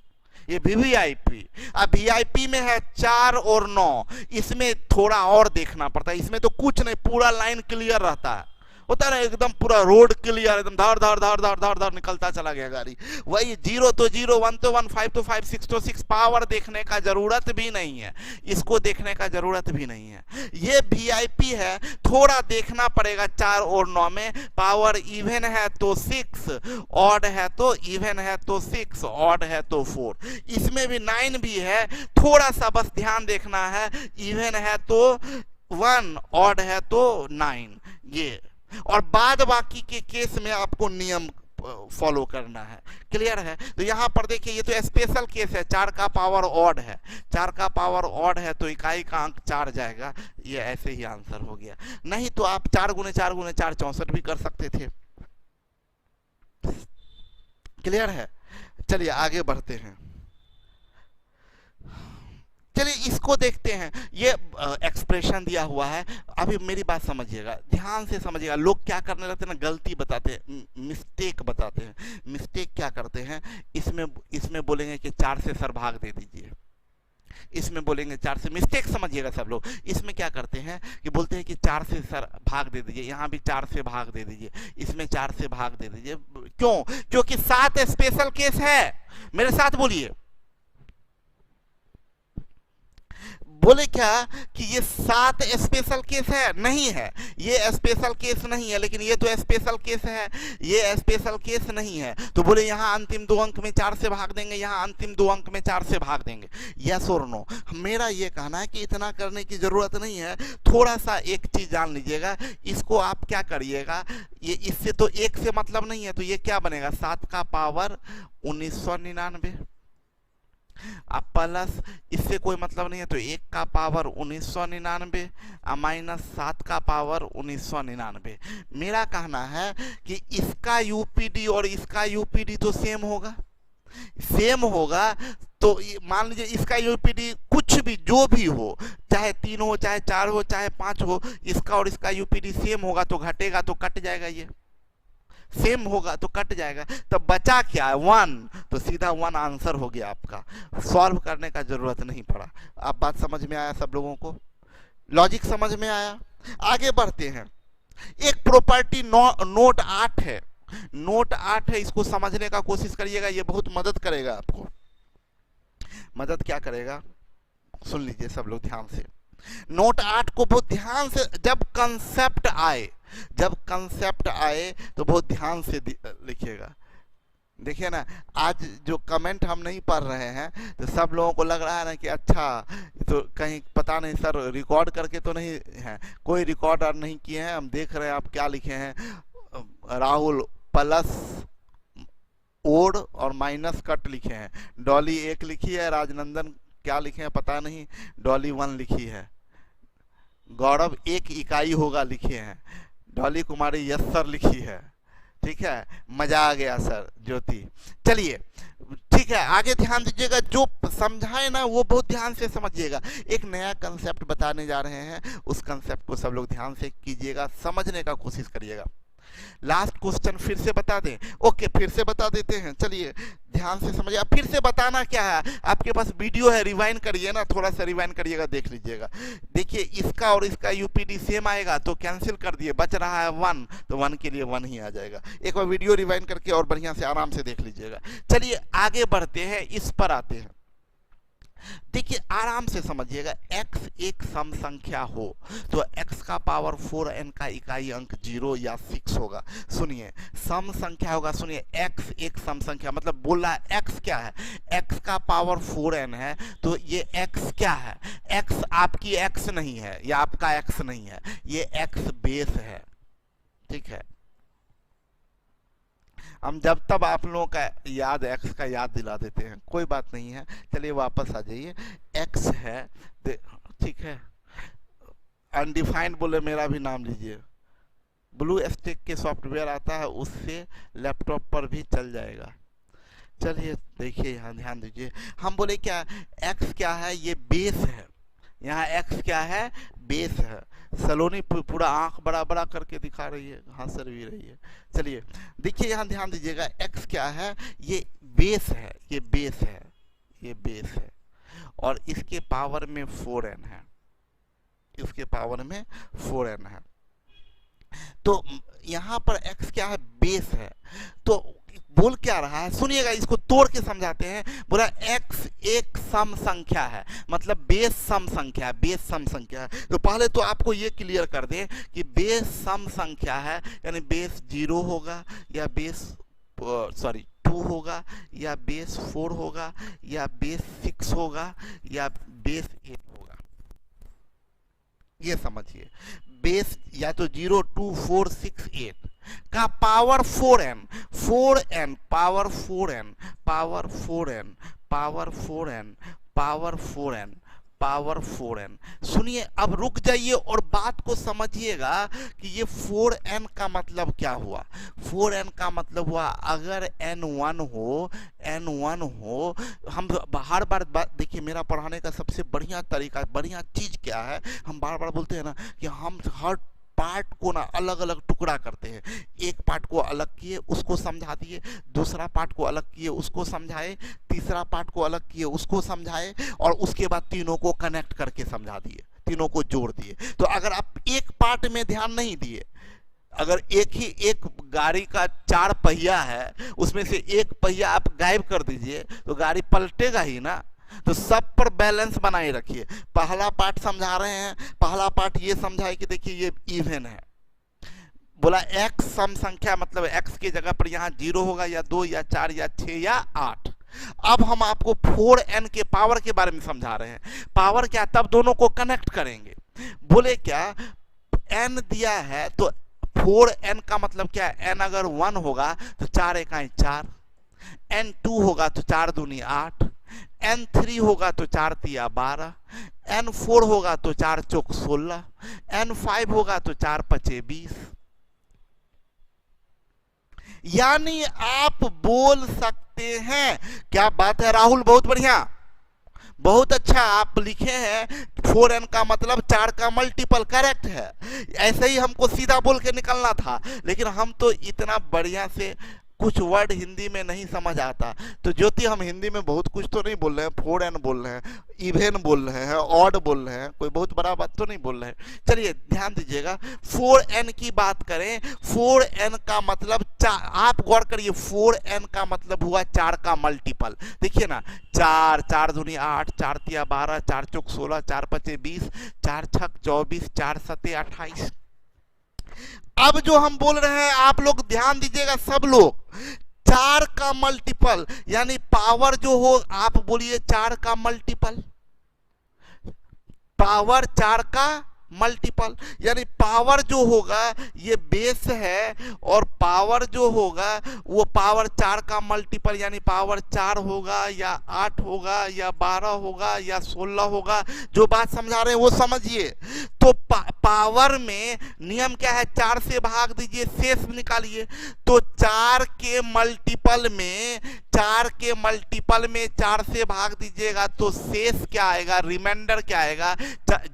ये वीवीआईपी। अब वीआईपी में है 4 और 9, इसमें थोड़ा और देखना पड़ता है, इसमें तो कुछ नहीं, पूरा लाइन क्लियर रहता है, होता है ना एकदम पूरा रोड क्लियर, एकदम धड़ धड़ धड़ धड़ धड़ धड़ निकलता चला गया गाड़ी। वही 0 तो 0, 1 तो 1, 5 तो 5, 6 तो 6, पावर देखने का जरूरत भी नहीं है, इसको देखने का जरूरत भी नहीं है। ये वीआईपी है, थोड़ा देखना पड़ेगा 4 और 9 में, पावर इवन है तो 6, ऑड है तो इवन है तो 6, ऑड है तो 4, इसमें भी 9 भी है, थोड़ा सा बस ध्यान देखना है, इवन है तो 1, ऑड है तो 9, ये। और बाद बाकी के केस में आपको नियम फॉलो करना है। क्लियर है? तो यहाँ पर देखिए ये तो स्पेशल केस है, 4 का पावर ऑड है, 4 का पावर ऑड है तो इकाई का अंक 4 जाएगा, ये ऐसे ही आंसर हो गया। नहीं तो आप 4 गुने 4 गुने 4 64 भी कर सकते थे। क्लियर है? चलिए आगे बढ़ते हैं। चलिए इसको देखते हैं, ये एक्सप्रेशन दिया हुआ है। अभी मेरी बात समझिएगा, ध्यान से समझिएगा। लोग क्या करने लगते हैं ना, गलती बताते हैं, मिस्टेक बताते हैं। मिस्टेक क्या करते हैं, इसमें बोलेंगे कि 4 से सर भाग दे दीजिए, इसमें बोलेंगे 4 से, मिस्टेक समझिएगा सब लोग। इसमें क्या करते हैं कि बोलते हैं कि 4 से सर भाग दे दीजिए, यहाँ भी 4 से भाग दे दीजिए, इसमें 4 से भाग दे दीजिए। क्यों? क्योंकि 7 स्पेशल केस है। मेरे साथ बोलिए, बोले क्या कि ये 7 स्पेशल केस है? नहीं है, ये स्पेशल केस नहीं है, लेकिन ये तो स्पेशल केस है, ये स्पेशल केस नहीं है। तो बोले यहाँ अंतिम 2 अंक में 4 से भाग देंगे, यहाँ अंतिम 2 अंक में 4 से भाग देंगे। यस और नो? मेरा ये कहना है कि इतना करने की जरूरत नहीं है। थोड़ा सा एक चीज जान लीजिएगा, इसको आप क्या करिएगा, ये इससे तो 1 से मतलब नहीं है, तो ये क्या बनेगा, 7 का पावर 1999, अब प्लस इससे कोई मतलब नहीं है तो 1 का पावर 1999 माइनस 7 का पावर 1999। मेरा कहना है कि इसका यूपीडी और इसका यूपीडी तो सेम होगा, सेम होगा। तो मान लीजिए इसका यूपीडी कुछ भी जो भी हो, चाहे 3 हो चाहे 4 हो चाहे 5 हो, इसका और इसका यूपीडी सेम होगा तो घटेगा तो कट जाएगा, ये सेम होगा तो कट जाएगा, तब बचा क्या है 1, तो सीधा 1 आंसर हो गया आपका, सॉल्व करने का जरूरत नहीं पड़ा। आप बात समझ में आया सब लोगों को, लॉजिक समझ में आया। आगे बढ़ते हैं। एक प्रॉपर्टी नोट 8 है, नोट 8 है, इसको समझने का कोशिश करिएगा, ये बहुत मदद करेगा आपको। मदद क्या करेगा सुन लीजिए सब लोग ध्यान से। नोट 8 को बहुत ध्यान से, जब कंसेप्ट आए, जब कंसेप्ट आए तो बहुत ध्यान से लिखिएगा। देखिए ना, आज जो कमेंट हम नहीं पढ़ रहे हैं तो सब लोगों को लग रहा है ना कि अच्छा तो कहीं पता नहीं सर रिकॉर्ड करके तो नहीं है, कोई रिकॉर्ड और नहीं किए हैं, हम देख रहे हैं आप क्या लिखे हैं। राहुल प्लस ओड और माइनस कट लिखे हैं, डॉली 1 लिखी है, राजनंदन क्या लिखे हैं पता नहीं, डॉली 1 लिखी है, गौरव 1 इकाई होगा लिखे हैं, डॉली कुमारी यस सर लिखी है। ठीक है, मजा आ गया सर ज्योति। चलिए ठीक है, आगे ध्यान दीजिएगा, जो समझाए ना वो बहुत ध्यान से समझिएगा। एक नया कंसेप्ट बताने जा रहे हैं, उस कंसेप्ट को सब लोग ध्यान से कीजिएगा, समझने का कोशिश करिएगा। लास्ट क्वेश्चन फिर से बता दें, ओके फिर से बता देते हैं, चलिए ध्यान से समझिए। अब फिर से बताना क्या है, आपके पास वीडियो है, रिवाइंड करिए ना, थोड़ा सा रिवाइंड करिएगा, देख लीजिएगा। देखिए इसका और इसका यूपीडी सेम आएगा तो कैंसिल कर दिए, बच रहा है 1, तो 1 के लिए 1 ही आ जाएगा। एक बार वीडियो रिवाइंड करके और बढ़िया से आराम से देख लीजिएगा। चलिए आगे बढ़ते हैं, इस पर आते हैं। देखिए आराम से समझिएगा, x एक सम संख्या हो तो x का पावर 4n का इकाई अंक 0 या 6 होगा। सुनिए सम संख्या होगा, सुनिए x एक सम संख्या मतलब बोल रहा है x क्या है, x का पावर 4n है, तो ये x क्या है, x आपकी x नहीं है या आपका x नहीं है, ये x बेस है। ठीक है, हम जब तब आप लोगों का याद x का याद दिला देते हैं, कोई बात नहीं है। चलिए वापस आ जाइए, x है, ठीक है, अनडिफाइंड बोले मेरा भी नाम लीजिए, ब्लू स्टिक के सॉफ्टवेयर आता है, उससे लैपटॉप पर भी चल जाएगा। चलिए देखिए यहाँ ध्यान दीजिए, हम बोले क्या x क्या है, ये बेस है, यहाँ x क्या है, बेस है। सलोनी पूरा आंख बड़ा बड़ा करके दिखा रही है, हंस भी रही है। चलिए देखिए यहाँ ध्यान दीजिएगा, x क्या है, ये बेस है, ये बेस है, ये बेस है, और इसके पावर में 4n है, इसके पावर में 4n है। तो यहाँ पर x क्या है, बेस है। तो बोल क्या रहा है, सुनिएगा, इसको तोड़ के समझाते हैं। बोला x एक सम संख्या है, मतलब बेस सम संख्या है, बेस सम संख्या है। तो पहले तो आपको ये क्लियर कर दें कि बेस सम संख्या है, यानी बेस 0 होगा या बेस 2 होगा या बेस 4 होगा या बेस 6 होगा या बेस 8 होगा। ये समझिए, बेस या तो 0, 2, 4, 6, 8 का power 4n, 4n power 4n, power 4n, power 4n, power 4n, power 4n। सुनिए अब रुक जाइए और बात को समझिएगा कि ये 4n का मतलब क्या हुआ। 4n का मतलब हुआ अगर n1 हो, n1 हो, हम हर बार देखिए मेरा पढ़ाने का सबसे बढ़िया तरीका, बढ़िया चीज क्या है, हम बार बार बोलते हैं ना कि हम हर पार्ट को ना अलग अलग टुकड़ा करते हैं। एक पार्ट को अलग किए उसको समझा दिए, दूसरा पार्ट को अलग किए उसको समझाए, तीसरा पार्ट को अलग किए उसको समझाए, और उसके बाद तीनों को कनेक्ट करके समझा दिए, तीनों को जोड़ दिए। तो अगर आप एक पार्ट में ध्यान नहीं दिए, अगर एक गाड़ी का 4 पहिया है, उसमें से एक पहिया आप गायब कर दीजिए तो गाड़ी पलटेगा ही ना। तो सब पर बैलेंस बनाए रखिए। पहला पार्ट समझा रहे हैं, पहला पार्ट ये समझाए कि देखिए ये इवन है, बोला x सम संख्या मतलब x की जगह पर यहाँ 0 होगा या 2 या 4 या 6 या 8। अब हम आपको 4n के पावर के बारे में समझा रहे हैं। पावर क्या, तब दोनों को कनेक्ट करेंगे। बोले क्या, n दिया है तो 4n का मतलब क्या है, n अगर 1 होगा तो 4 इकाई 4, n2 होगा तो 4 दूनी 8, n3 होगा तो 4 तिया 12, n4 होगा तो 4 चौक 16, n5 होगा तो 4 पचे 20। यानी आप बोल सकते हैं, क्या बात है राहुल, बहुत बढ़िया, बहुत अच्छा आप लिखे हैं, 4n का मतलब 4 का मल्टीपल, करेक्ट है। ऐसे ही हमको सीधा बोल के निकलना था, लेकिन हम तो इतना बढ़िया से कुछ वर्ड हिंदी में नहीं समझ आता। तो ज्योति हम हिंदी में बहुत कुछ तो नहीं बोल रहे हैं, 4n बोल रहे हैं, इवेन बोल रहे हैं, ऑड बोल रहे हैं, कोई बहुत बड़ा बात तो नहीं बोल रहे हैं। चलिए ध्यान दीजिएगा, 4n की बात करें, 4n का मतलब आप गौर करिए, 4n का मतलब हुआ 4 का मल्टीपल। देखिए ना, 4 4 दूनी 8, 4 तिया 12, 4 चौक 16, 4 पचे 20, 4 छक 24, 4 सते 28। अब जो हम बोल रहे हैं आप लोग ध्यान दीजिएगा सब लोग, 4 का मल्टीपल यानी पावर जो हो, आप बोलिए 4 का मल्टीपल, पावर 4 का मल्टीपल, यानी पावर जो होगा ये बेस है, और पावर जो होगा वो पावर 4 का मल्टीपल, यानी पावर 4 होगा या 8 होगा या 12 होगा या 16 होगा। जो बात समझा रहे हैं वो समझिए। तो पावर में नियम क्या है, 4 से भाग दीजिए, शेष निकालिए। तो 4 के मल्टीपल में 4 से भाग दीजिएगा तो शेष क्या आएगा, रिमाइंडर क्या आएगा,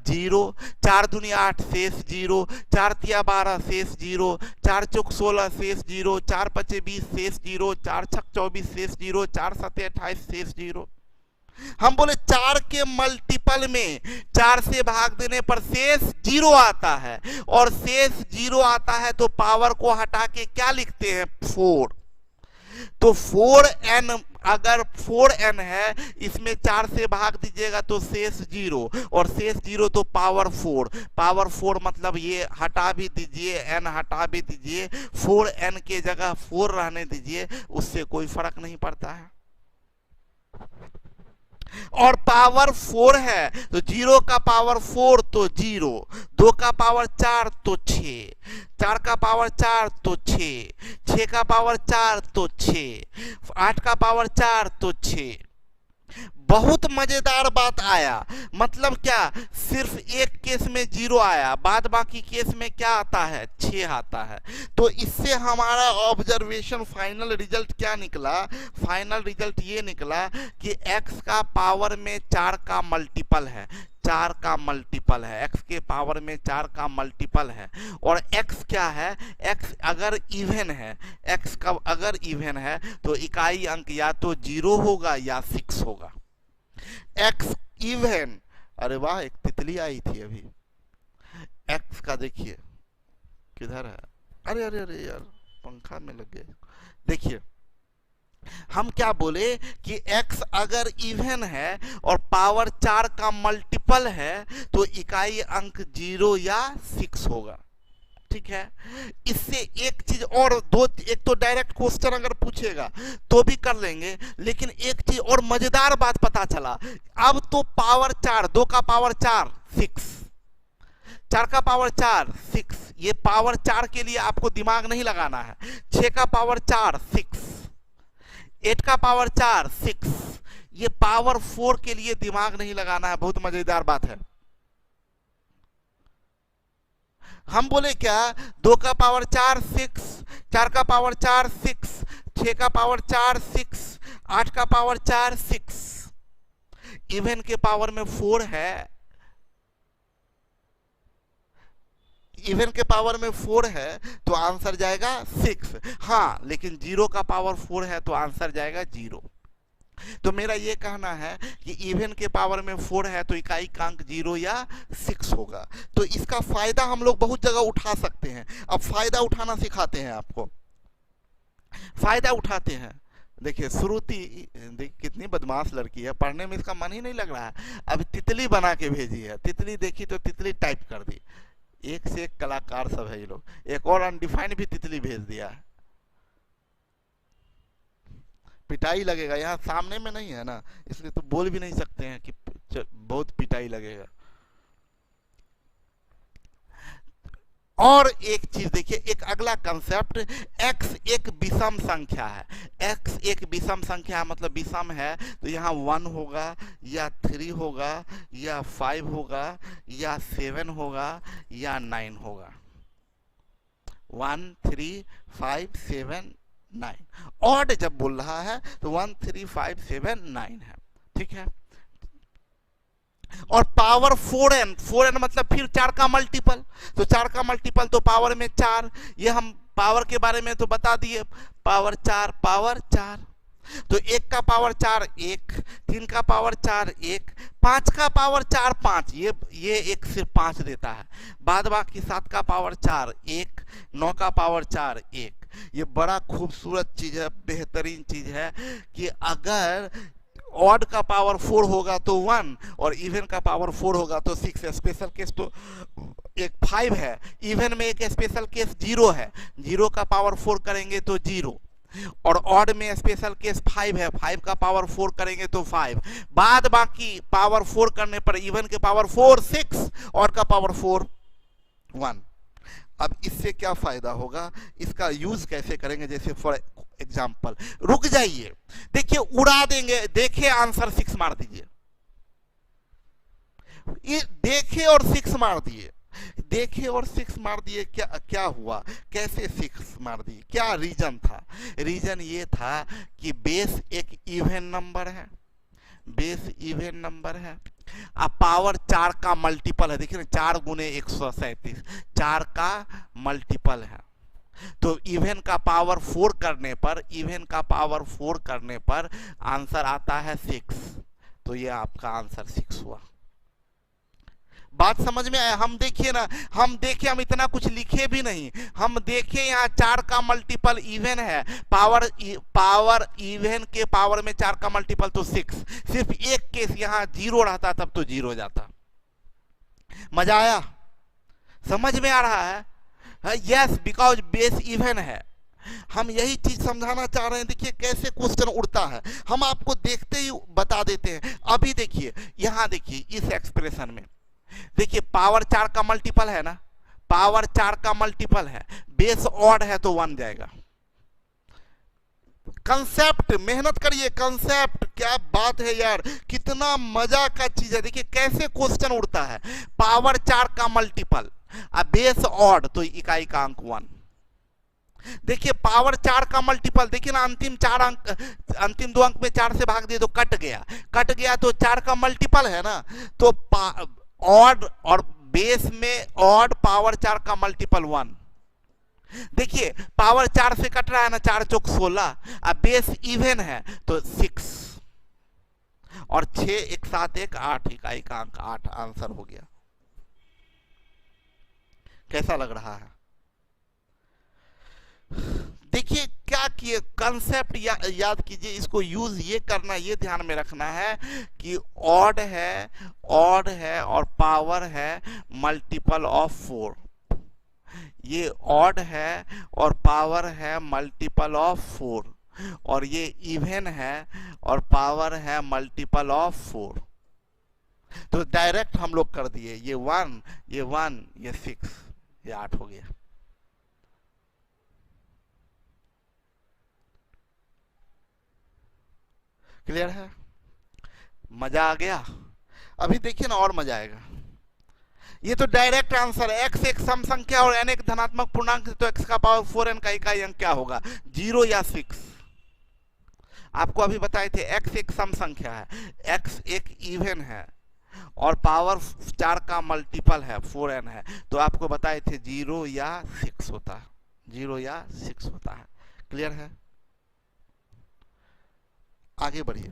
0। 4 दूनी 8 शेष 0, 4 तिया 12 शेष 0, 4 चौक 16 शेष 0, 4 पचे 20 शेष 0, 4 छक 24 शेष 0, 4 सते 28 शेष 0। हम बोले 4 के मल्टीपल में 4 से भाग देने पर शेष 0 आता है, और शेष 0 आता है तो पावर को हटा के क्या लिखते हैं, 4। तो 4n, अगर 4n है, इसमें 4 से भाग दीजिएगा तो शेष 0, और शेष 0 तो पावर 4। पावर 4 मतलब ये हटा भी दीजिए, n हटा भी दीजिए, 4n के जगह 4 रहने दीजिए, उससे कोई फर्क नहीं पड़ता है। और पावर 4 है तो 0 का पावर 4 तो 0, 2 का पावर 4 तो 6, 4 का पावर 4 तो 6, 6 का पावर 4 तो 6, 8 का पावर 4 तो 6। बहुत मजेदार बात आया, मतलब क्या, सिर्फ एक केस में 0 आया, बाद बाकी केस में क्या आता है, 6 आता है। तो इससे हमारा ऑब्जर्वेशन फाइनल रिजल्ट क्या निकला, फाइनल रिजल्ट ये निकला कि x का पावर में 4 का मल्टीपल है, 4 का मल्टीपल है, x के पावर में 4 का मल्टीपल है। और x क्या है, x अगर इवन है, x का अगर इवन है तो इकाई अंक या तो 0 होगा या 6 होगा। x इवन, अरे वाह, एक तितली आई थी अभी। x का देखिए किधर है, अरे अरे अरे यार, पंखा में लग गए। देखिए हम क्या बोले कि x अगर इवन है और पावर 4 का मल्टीपल है तो इकाई अंक 0 या 6 होगा। ठीक है, इससे एक चीज और, एक तो डायरेक्ट क्वेश्चन अगर पूछेगा तो भी कर लेंगे, लेकिन एक चीज और मजेदार बात पता चला। अब तो पावर 4, 2 का पावर 4 6, 4 का पावर 4 6, ये पावर 4 के लिए आपको दिमाग नहीं लगाना है। 6 का पावर 4 6, 8 का पावर 4 6, ये पावर 4 के लिए दिमाग नहीं लगाना है। बहुत मजेदार बात है। हम बोले क्या, 2 का पावर 4 6, 4 का पावर 4 6, 6 का पावर 4 6, 8 का पावर 4 6, इवन के पावर में 4 है, इवन के पावर में 4 है तो आंसर जाएगा 6। हाँ, लेकिन 0 का पावर 4 है तो आंसर जाएगा 0। तो मेरा ये कहना है कि इवन के पावर में 4 है तो इकाई का अंक 0 या 6 होगा। तो इसका फायदा हम लोग बहुत जगह उठा सकते हैं। अब फायदा उठाना सिखाते हैं आपको, फायदा उठाते हैं। देखिए श्रुति, कितनी बदमाश लड़की है, पढ़ने में इसका मन ही नहीं लग रहा है। अब तितली बना के भेजी है, तितली देखी तो तितली टाइप कर दी। एक से एक कलाकार सब है ये लोग। एक और अनडिफाइंड भी तितली भेज दिया है। पिटाई लगेगा, यहाँ सामने में नहीं है ना, इसलिए तो बोल भी नहीं सकते हैं कि बहुत पिटाई लगेगा। और एक चीज देखिए, एक अगला कंसेप्ट, x एक विषम संख्या है। x एक विषम संख्या मतलब विषम है, तो यहाँ 1 होगा या 3 होगा या 5 होगा या 7 होगा या 9 होगा। 1 3 5 7 9, ऑड जब बोल रहा है तो 1 3 5 7 9 है। ठीक है, और पावर 4n, 4n मतलब फिर 4 का मल्टीपल, तो 4 का मल्टीपल तो पावर में 4, ये हम पावर के बारे में तो बता दिए, पावर 4, तो 1 का पावर 4 1, 3 का पावर 4 1, 5 का पावर 4 5, ये एक सिर्फ 5 देता है, बाद बाकी 7 का पावर 4 1, 9 का पावर 4 1। ये बड़ा खूबसूरत चीज है, बेहतरीन चीज है कि अगर ऑड का पावर 4 होगा तो 1 और इवन का पावर 4 होगा तो 6। स्पेशल केस तो एक 5 है, इवन में एक स्पेशल केस 0 है, 0 का पावर 4 करेंगे तो 0, और ऑड में स्पेशल केस 5 है, 5 का पावर 4 करेंगे तो 5, बाद बाकी पावर 4 करने पर इवन के पावर 4 6, ऑड का पावर 4 1। अब इससे क्या फायदा होगा, इसका यूज कैसे करेंगे, जैसे फॉर एग्जाम्पल, रुक जाइए, देखिए उड़ा देंगे, देखिए आंसर 6 मार दीजिए, देखे और 6 मार दिए, देखे और 6 मार दिए, क्या क्या हुआ, कैसे 6 मार दिए, क्या रीजन था? रीजन ये था कि बेस एक इवन नंबर है, बेस इवन नंबर है, अब पावर 4 का मल्टीपल है, देखिए ना 4 गुने 137, 4 का मल्टीपल है, तो इवन का पावर 4 करने पर, इवन का पावर 4 करने पर आंसर आता है 6, तो ये आपका आंसर 6 हुआ। बात समझ में आया? हम देखिए ना, हम देखे, हम इतना कुछ लिखे भी नहीं, हम देखे यहाँ 4 का मल्टीपल इवन है, पावर इवन के पावर में 4 का मल्टीपल तो 6, सिर्फ एक केस यहाँ 0 रहता तब तो 0 जाता। मजा आया? समझ में आ रहा है? यस, बिकॉज बेस इवन है। हम यही चीज समझाना चाह रहे हैं, देखिए कैसे क्वेश्चन उड़ता है, हम आपको देखते ही बता देते हैं। अभी देखिए यहाँ, देखिए इस एक्सप्रेशन में देखिए पावर 4 का मल्टीपल है ना, पावर 4 का मल्टीपल है, बेस ऑड है तो 1 जाएगा। कंसेप्ट, मेहनत करिए, कंसेप्ट, क्या बात है यार, कितना मजा का चीज है। देखिए कैसे क्वेश्चन उड़ता है, पावर 4 का मल्टीपल, बेस ऑड तो इकाई का अंक 1। देखिए पावर 4 का मल्टीपल, देखिए ना अंतिम 4 अंक, अंतिम 2 अंक में 4 से भाग दिए तो कट गया, कट गया तो 4 का मल्टीपल है ना, तो ऑड और बेस में ऑड, पावर 4 का मल्टीपल 1। देखिए पावर 4 से कट रहा है ना, 4 चौक 16, अब बेस इवन है तो 6 और 6 1 7 1 8, इकाई का अंक 8, आंसर हो गया। कैसा लग रहा है? देखिए क्या किए, कंसेप्ट याद कीजिए, इसको यूज ये करना, ये ध्यान में रखना है कि ऑड है, ऑड है और पावर है मल्टीपल ऑफ 4, ये ऑड है और पावर है मल्टीपल ऑफ 4, और ये इवन है और पावर है मल्टीपल ऑफ 4। तो डायरेक्ट हम लोग कर दिए, ये 1, ये 1, ये 6, ये 8 हो गया। क्लियर है? मजा आ गया? अभी देखिए ना और मजा आएगा। ये तो डायरेक्ट आंसर है, x एक सम संख्या और n एक धनात्मक पूर्णांक, तो x का पावर 4n का इकाई अंक क्या होगा, 0 या 6? आपको अभी बताए थे x एक सम संख्या है, x एक इवन है और पावर 4 का मल्टीपल है 4n है, तो आपको बताए थे 0 या 6 होता है, 0 या 6 होता है। क्लियर है? आगे बढ़िए।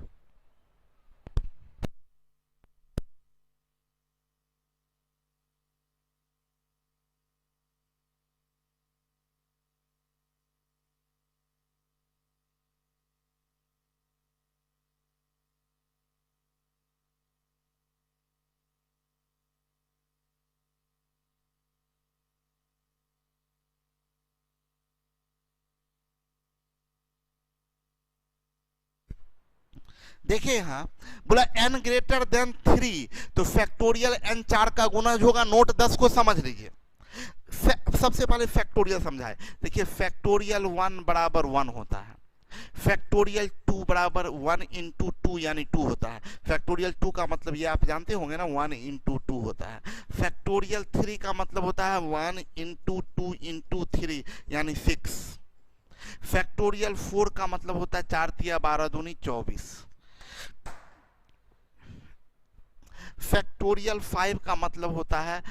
देखिए यहाँ बोला n ग्रेटर देन 3, तो फैक्टोरियल n 4 का गुणज होगा, नोट 10 को समझ लीजिए। सबसे पहले फैक्टोरियल समझाए, देखिए फैक्टोरियल 1 बराबर 1 होता है, फैक्टोरियल 2 बराबर 1 इंटू 2 यानी 2 होता है, फैक्टोरियल 2 का मतलब ये आप जानते होंगे ना 1 इंटू 2 होता है, फैक्टोरियल 3 का मतलब होता है 1 इंटू 2 इंटू 3 यानी 6, फैक्टोरियल 4 का मतलब होता है 4 तिया 12 दूनी 24, फैक्टोरियल फैक्टोरियल 5 का मतलब होता है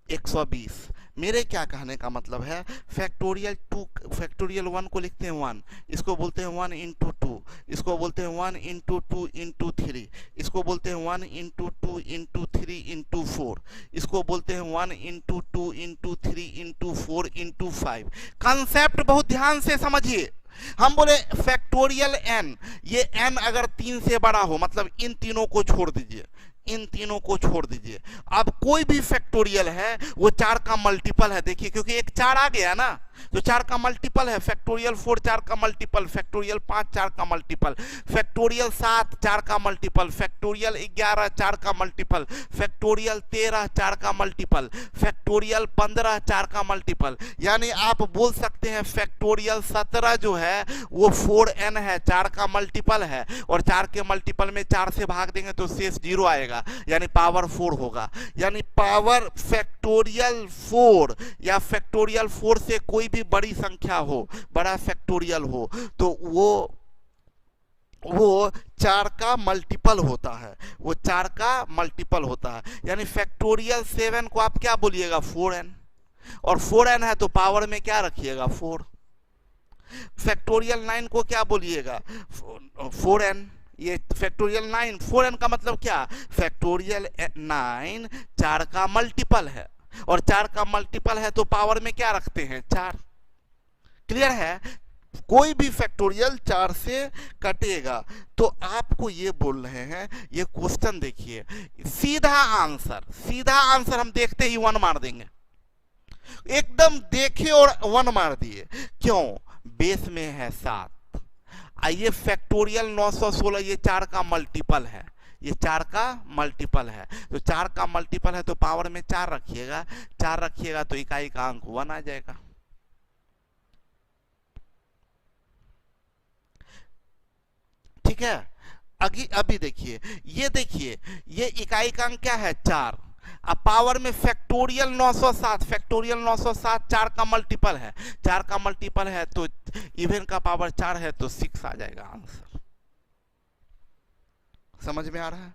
120। मेरे क्या कहने का मतलब है, फैक्टोरियल 1 को लिखते हैं 1, इसको बोलते हैं 1 इंटू 2, इसको बोलते हैं 1 इंटू 2 इंटू 3, इसको बोलते हैं 1 इंटू 2 इंटू 3 इंटू 4, इसको बोलते हैं 1 into 2 into 3 into 4 into 5। Concept बहुत ध्यान से समझिए। हम बोले फैक्टोरियल n, ये n अगर 3 से बड़ा हो, मतलब इन तीनों को छोड़ दीजिए, इन तीनों को छोड़ दीजिए। अब कोई भी फैक्टोरियल है वो 4 का मल्टीपल है। देखिए, क्योंकि एक 4 आ गया ना, तो 4 का मल्टीपल है। फैक्टोरियल 4 4 का मल्टीपल, फैक्टोरियल 5 4 का मल्टीपल, फैक्टोरियल 7 4 का मल्टीपल, फैक्टोरियल 11 4 का मल्टीपल, फैक्टोरियल 13 4 का मल्टीपल, फैक्टोरियल 15 4 का मल्टीपल। यानी आप बोल सकते हैं फैक्टोरियल 17 जो है वो 4n है, 4 का मल्टीपल है, और 4 के मल्टीपल में 4 से भाग देंगे तो शेष 0 आएगा, यानी पावर 4 होगा। यानी पावर फैक्टोरियल 4 या फैक्टोरियल 4 से कोई भी बड़ी संख्या हो, बड़ा फैक्टोरियल हो, तो वो 4 का मल्टीपल होता है, वो 4 का मल्टीपल होता है। यानी फैक्टोरियल 7 को आप क्या बोलिएगा, 4n, और 4n है तो पावर में क्या रखिएगा, 4। फैक्टोरियल 9 को क्या बोलिएगा, 4n। ये फैक्टोरियल 9, 4n का मतलब क्या, फैक्टोरियल 9 4 का मल्टीपल है, और 4 का मल्टीपल है तो पावर में क्या रखते हैं, 4। क्लियर है। कोई भी फैक्टोरियल 4 से कटेगा। तो आपको ये बोल रहे हैं, ये क्वेश्चन देखिए, सीधा आंसर हम देखते ही 1 मार देंगे, एकदम देखे और 1 मार दिए। क्यों, बेस में है 7। आइए फैक्टोरियल 916, ये 4 का मल्टीपल है, ये 4 का मल्टीपल है, तो 4 का मल्टीपल है तो पावर में 4 रखिएगा, 4 रखिएगा तो इकाई का अंक 1 आ जाएगा। ठीक है। अभी देखिए, ये इकाई का अंक क्या है, 4। अब पावर में फैक्टोरियल 907, फैक्टोरियल 907 4 का मल्टीपल है, 4 का मल्टीपल है तो इवन का पावर 4 है तो 6 आ जाएगा आंसर। समझ में आ रहा है।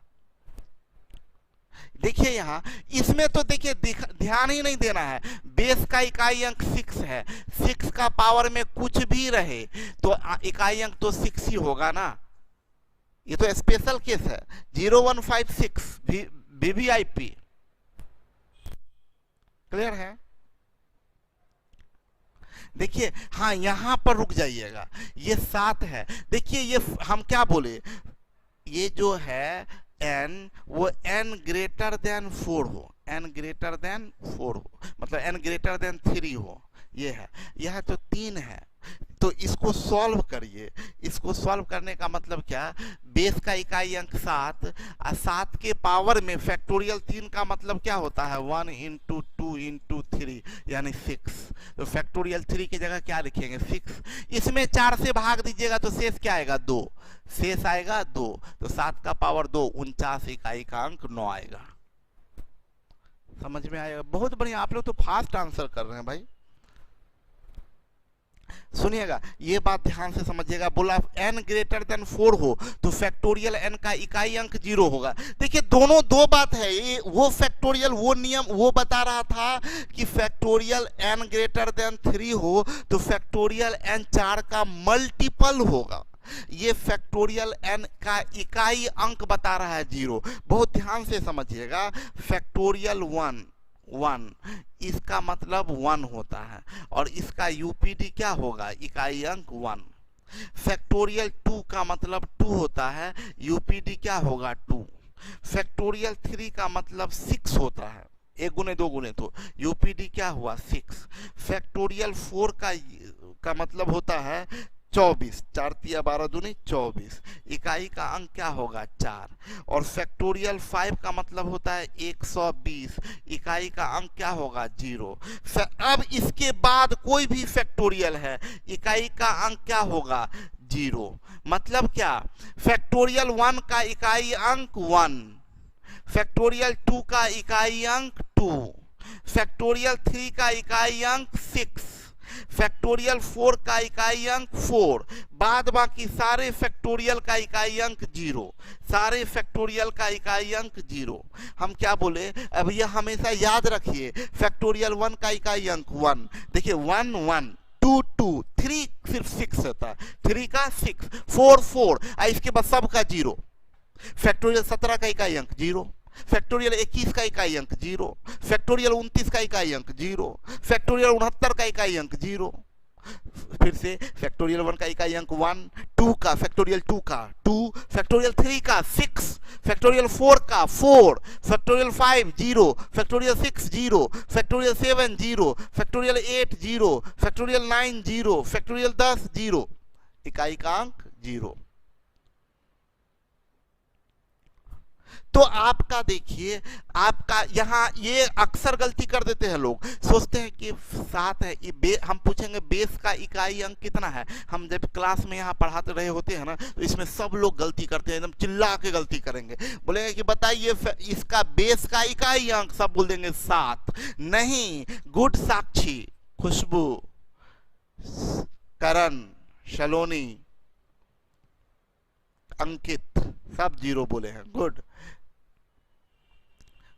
देखिए यहां इसमें तो देखिए ध्यान ही नहीं देना है, बेस का इकाई अंक 6 है, 6 का पावर में कुछ भी रहे तो इकाई अंक तो 6 ही होगा ना। ये तो स्पेशल केस है, 0156 वीवीआईपी। क्लियर है। देखिए हाँ, यहां पर रुक जाइएगा, ये 7 है। देखिए ये हम क्या बोले, ये जो है n, वो n ग्रेटर देन 4 हो, n ग्रेटर देन 4 हो, मतलब n ग्रेटर देन 3 हो। ये है, यह तो 3 है, तो इसको सॉल्व करिए। इसको सॉल्व करने का मतलब क्या, बेस का इकाई अंक 7 और 7 के पावर में फैक्टोरियल 3 का मतलब क्या होता है, 1 इंटू 2 इंटू 3 यानी 6। तो फैक्टोरियल 3 की जगह क्या लिखेंगे, 6। इसमें 4 से भाग दीजिएगा तो शेष क्या आएगा, 2, शेष आएगा 2, तो 7 का पावर 2 49, इकाई का अंक 9 आएगा। समझ में आएगा। बहुत बढ़िया, आप लोग तो फास्ट आंसर कर रहे हैं भाई। सुनिएगा, ये बात ध्यान से समझिएगा। बोला n ग्रेटर देन 4 हो तो फैक्टोरियल n का इकाई अंक 0 होगा। देखिए दोनों दो बात है, ये वो फैक्टोरियल वो नियम वो बता रहा था कि फैक्टोरियल n ग्रेटर देन 3 हो तो फैक्टोरियल n 4 का मल्टीपल होगा। ये फैक्टोरियल n का इकाई अंक बता रहा है 0। बहुत ध्यान से समझिएगा। फैक्टोरियल 1 इसका मतलब 1 होता है, और इसका यूपीडी क्या होगा, इकाई अंक 1। फैक्टोरियल 2 का मतलब 2 होता है, यूपीडी क्या होगा, 2। फैक्टोरियल 3 का मतलब 6 होता है, 1 गुने 2 गुने, तो यूपीडी क्या हुआ, 6। फैक्टोरियल 4 का मतलब होता है 24, 4 तिया 12 दूनी 24, इकाई का अंक क्या होगा, 4। और फैक्टोरियल 5 का मतलब होता है 120, इकाई का अंक क्या होगा, 0। अब इसके बाद कोई भी फैक्टोरियल है, इकाई का अंक क्या होगा, 0। मतलब क्या, फैक्टोरियल 1 का इकाई अंक 1, फैक्टोरियल 2 का इकाई अंक 2, फैक्टोरियल 3 का इकाई अंक 6, फैक्टोरियल 4 का इकाई अंक 4, बाद बाकी सारे फैक्टोरियल का इकाई अंक 0, सारे फैक्टोरियल का इकाई अंक 0। हम क्या बोले, अब यह हमेशा याद रखिए, फैक्टोरियल 1 का इकाई अंक 1, देखिए 1 1, 2 2, 3 सिर्फ 6 होता है, 3 का 6, 4 4, इसके बाद सब का 0। फैक्टोरियल 17 का इकाई अंक 0, फैक्टोरियल 21 का इकाई अंक 0, फैक्टोरियल 29 का इकाई अंक 0, फैक्टोरियल 69 का इकाई अंक 0। फिर से फैक्टोरियल 1 का इकाई अंक 1, 2 का फैक्टोरियल 2 का 2, फैक्टोरियल 3 का 6, फैक्टोरियल 4 का 4, factorial 5 0, factorial 6 0, factorial 7 0, factorial 8 0, factorial 9 0, factorial 10 0, इकाई का अंक 0। तो आपका देखिए, आपका यहाँ ये अक्सर गलती कर देते हैं लोग, सोचते हैं कि 7 है, ये हम पूछेंगे बेस का इकाई अंक कितना है। हम जब क्लास में यहाँ पढ़ाते रहे होते हैं ना, तो इसमें सब लोग गलती करते हैं, एकदम चिल्ला के गलती करेंगे, बोलेंगे कि बताइए इसका बेस का इकाई अंक, सब बोल देंगे 7। नहीं, गुड साक्षी, खुशबू, करण, शलोनी, अंकित सब 0 बोले हैं। गुड।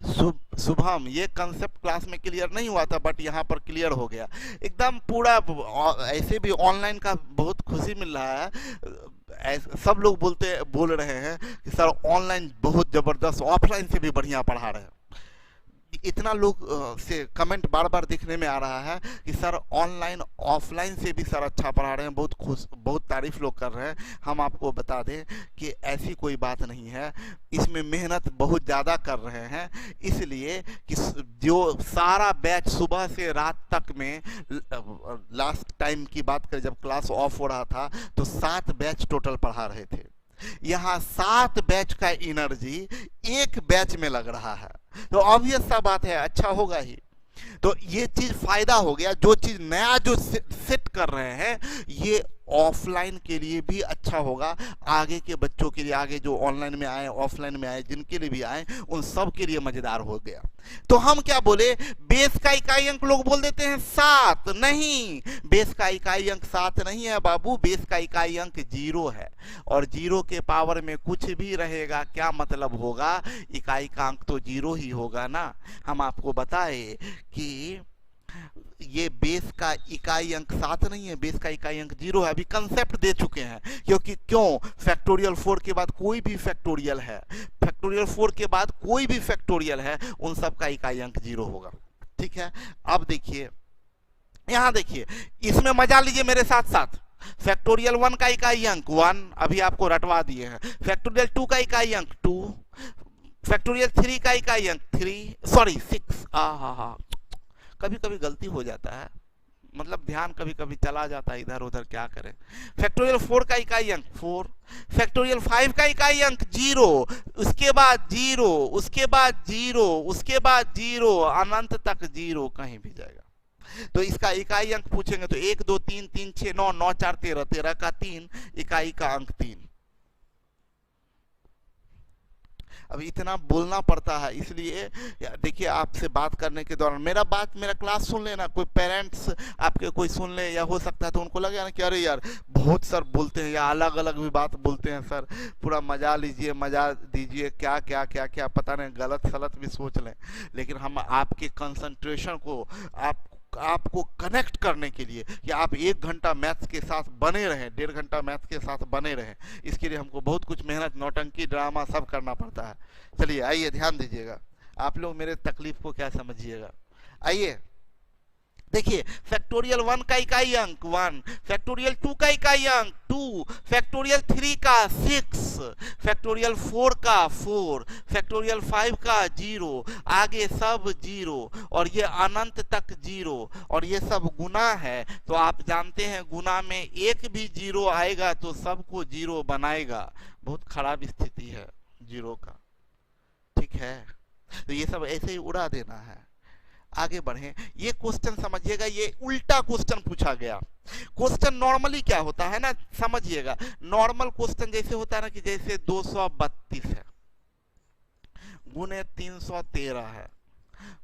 शुभम, ये कंसेप्ट क्लास में क्लियर नहीं हुआ था, बट यहाँ पर क्लियर हो गया एकदम पूरा। ऐसे भी ऑनलाइन का बहुत खुशी मिल रहा है, सब लोग बोल रहे हैं कि सर ऑनलाइन बहुत ज़बरदस्त, ऑफलाइन से भी बढ़िया पढ़ा रहे हैं। इतना लोग से कमेंट बार बार देखने में आ रहा है कि सर ऑनलाइन ऑफलाइन से भी सर अच्छा पढ़ा रहे हैं, बहुत खुश, बहुत तारीफ लोग कर रहे हैं। हम आपको बता दें कि ऐसी कोई बात नहीं है, इसमें मेहनत बहुत ज़्यादा कर रहे हैं, इसलिए कि जो सारा बैच सुबह से रात तक में, लास्ट टाइम की बात करें जब क्लास ऑफ हो रहा था तो 7 बैच टोटल पढ़ा रहे थे। यहाँ 7 बैच का एनर्जी एक बैच में लग रहा है, तो ऑब्वियस सा बात है अच्छा होगा ही। तो ये चीज फायदा हो गया, जो चीज नया जो सेट कर रहे हैं ये ऑफलाइन के लिए भी अच्छा होगा, आगे के बच्चों के लिए, आगे जो ऑनलाइन में आए ऑफलाइन में आए जिनके लिए भी आए उन सब के लिए मजेदार हो गया। तो हम क्या बोले, बेस का इकाई अंक लोग बोल देते हैं 7, नहीं, बेस का इकाई अंक 7 नहीं है बाबू, बेस का इकाई अंक 0 है, और 0 के पावर में कुछ भी रहेगा क्या मतलब होगा, इकाई का अंक तो 0 ही होगा ना। हम आपको बताए कि ये बेस का इकाई अंक 7 नहीं है, बेस का इकाई अंक 0 है, अभी कंसेप्ट दे चुके हैं। क्योंकि क्यों, फैक्टोरियल 4 के बाद कोई भी फैक्टोरियल है, फैक्टोरियल 4 के बाद कोई भी फैक्टोरियल है, उन सब का इकाई अंक 0 होगा। ठीक है, अब देखिए यहां देखिए, इसमें मजा लीजिए मेरे साथ साथ। फैक्टोरियल 1 का इकाई अंक 1 अभी आपको रटवा दिए हैं, फैक्टोरियल 2 का इकाई अंक 2, फैक्टोरियल 3 का इकाई अंक 6, हाँ कभी कभी गलती हो जाता है, मतलब ध्यान कभी कभी चला जाता है इधर उधर, क्या करें। फैक्टोरियल 4 का इकाई अंक 4, फैक्टोरियल 5 का इकाई अंक 0, उसके बाद 0, उसके बाद 0, उसके बाद 0, अनंत तक 0 कहीं भी जाएगा। तो इसका इकाई अंक पूछेंगे तो 1 2 3 3 6 9 9 4 13, 13 का 3, इकाई का अंक 3। अब इतना बोलना पड़ता है, इसलिए देखिए आपसे बात करने के दौरान मेरा क्लास सुन लेना, कोई पेरेंट्स आपके कोई सुन ले, या हो सकता है तो उनको लगे ना कि अरे यार बहुत सर बोलते हैं, या अलग अलग भी बात बोलते हैं सर, पूरा मजा लीजिए, मजा दीजिए, क्या क्या क्या क्या पता नहीं गलत सलत भी सोच लें। लेकिन हम आपके कंसंट्रेशन को आपको कनेक्ट करने के लिए कि आप 1 घंटा मैथ्स के साथ बने रहें, 1.5 घंटा मैथ्स के साथ बने रहें, इसके लिए हमको बहुत कुछ मेहनत, नौटंकी, ड्रामा सब करना पड़ता है। चलिए आइए ध्यान दीजिएगा, आप लोग मेरे तकलीफ को क्या समझिएगा। आइए देखिए, फैक्टोरियल 1 का इकाई अंक 1, फैक्टोरियल 2 का इकाई अंक 2, फैक्टोरियल 3 का 6, फैक्टोरियल 4 का 4, फैक्टोरियल 5 का 0, आगे सब 0, और ये अनंत तक 0, और ये सब गुना है। तो आप जानते हैं गुना में एक भी 0 आएगा तो सबको 0 बनाएगा, बहुत खराब स्थिति है 0 का। ठीक है, तो ये सब ऐसे ही उड़ा देना है। आगे बढ़े, ये क्वेश्चन समझिएगा, ये उल्टा क्वेश्चन पूछा गया। क्वेश्चन नॉर्मली क्या होता है ना, समझिएगा, नॉर्मल क्वेश्चन जैसे होता है ना कि जैसे 232 है गुने 313 है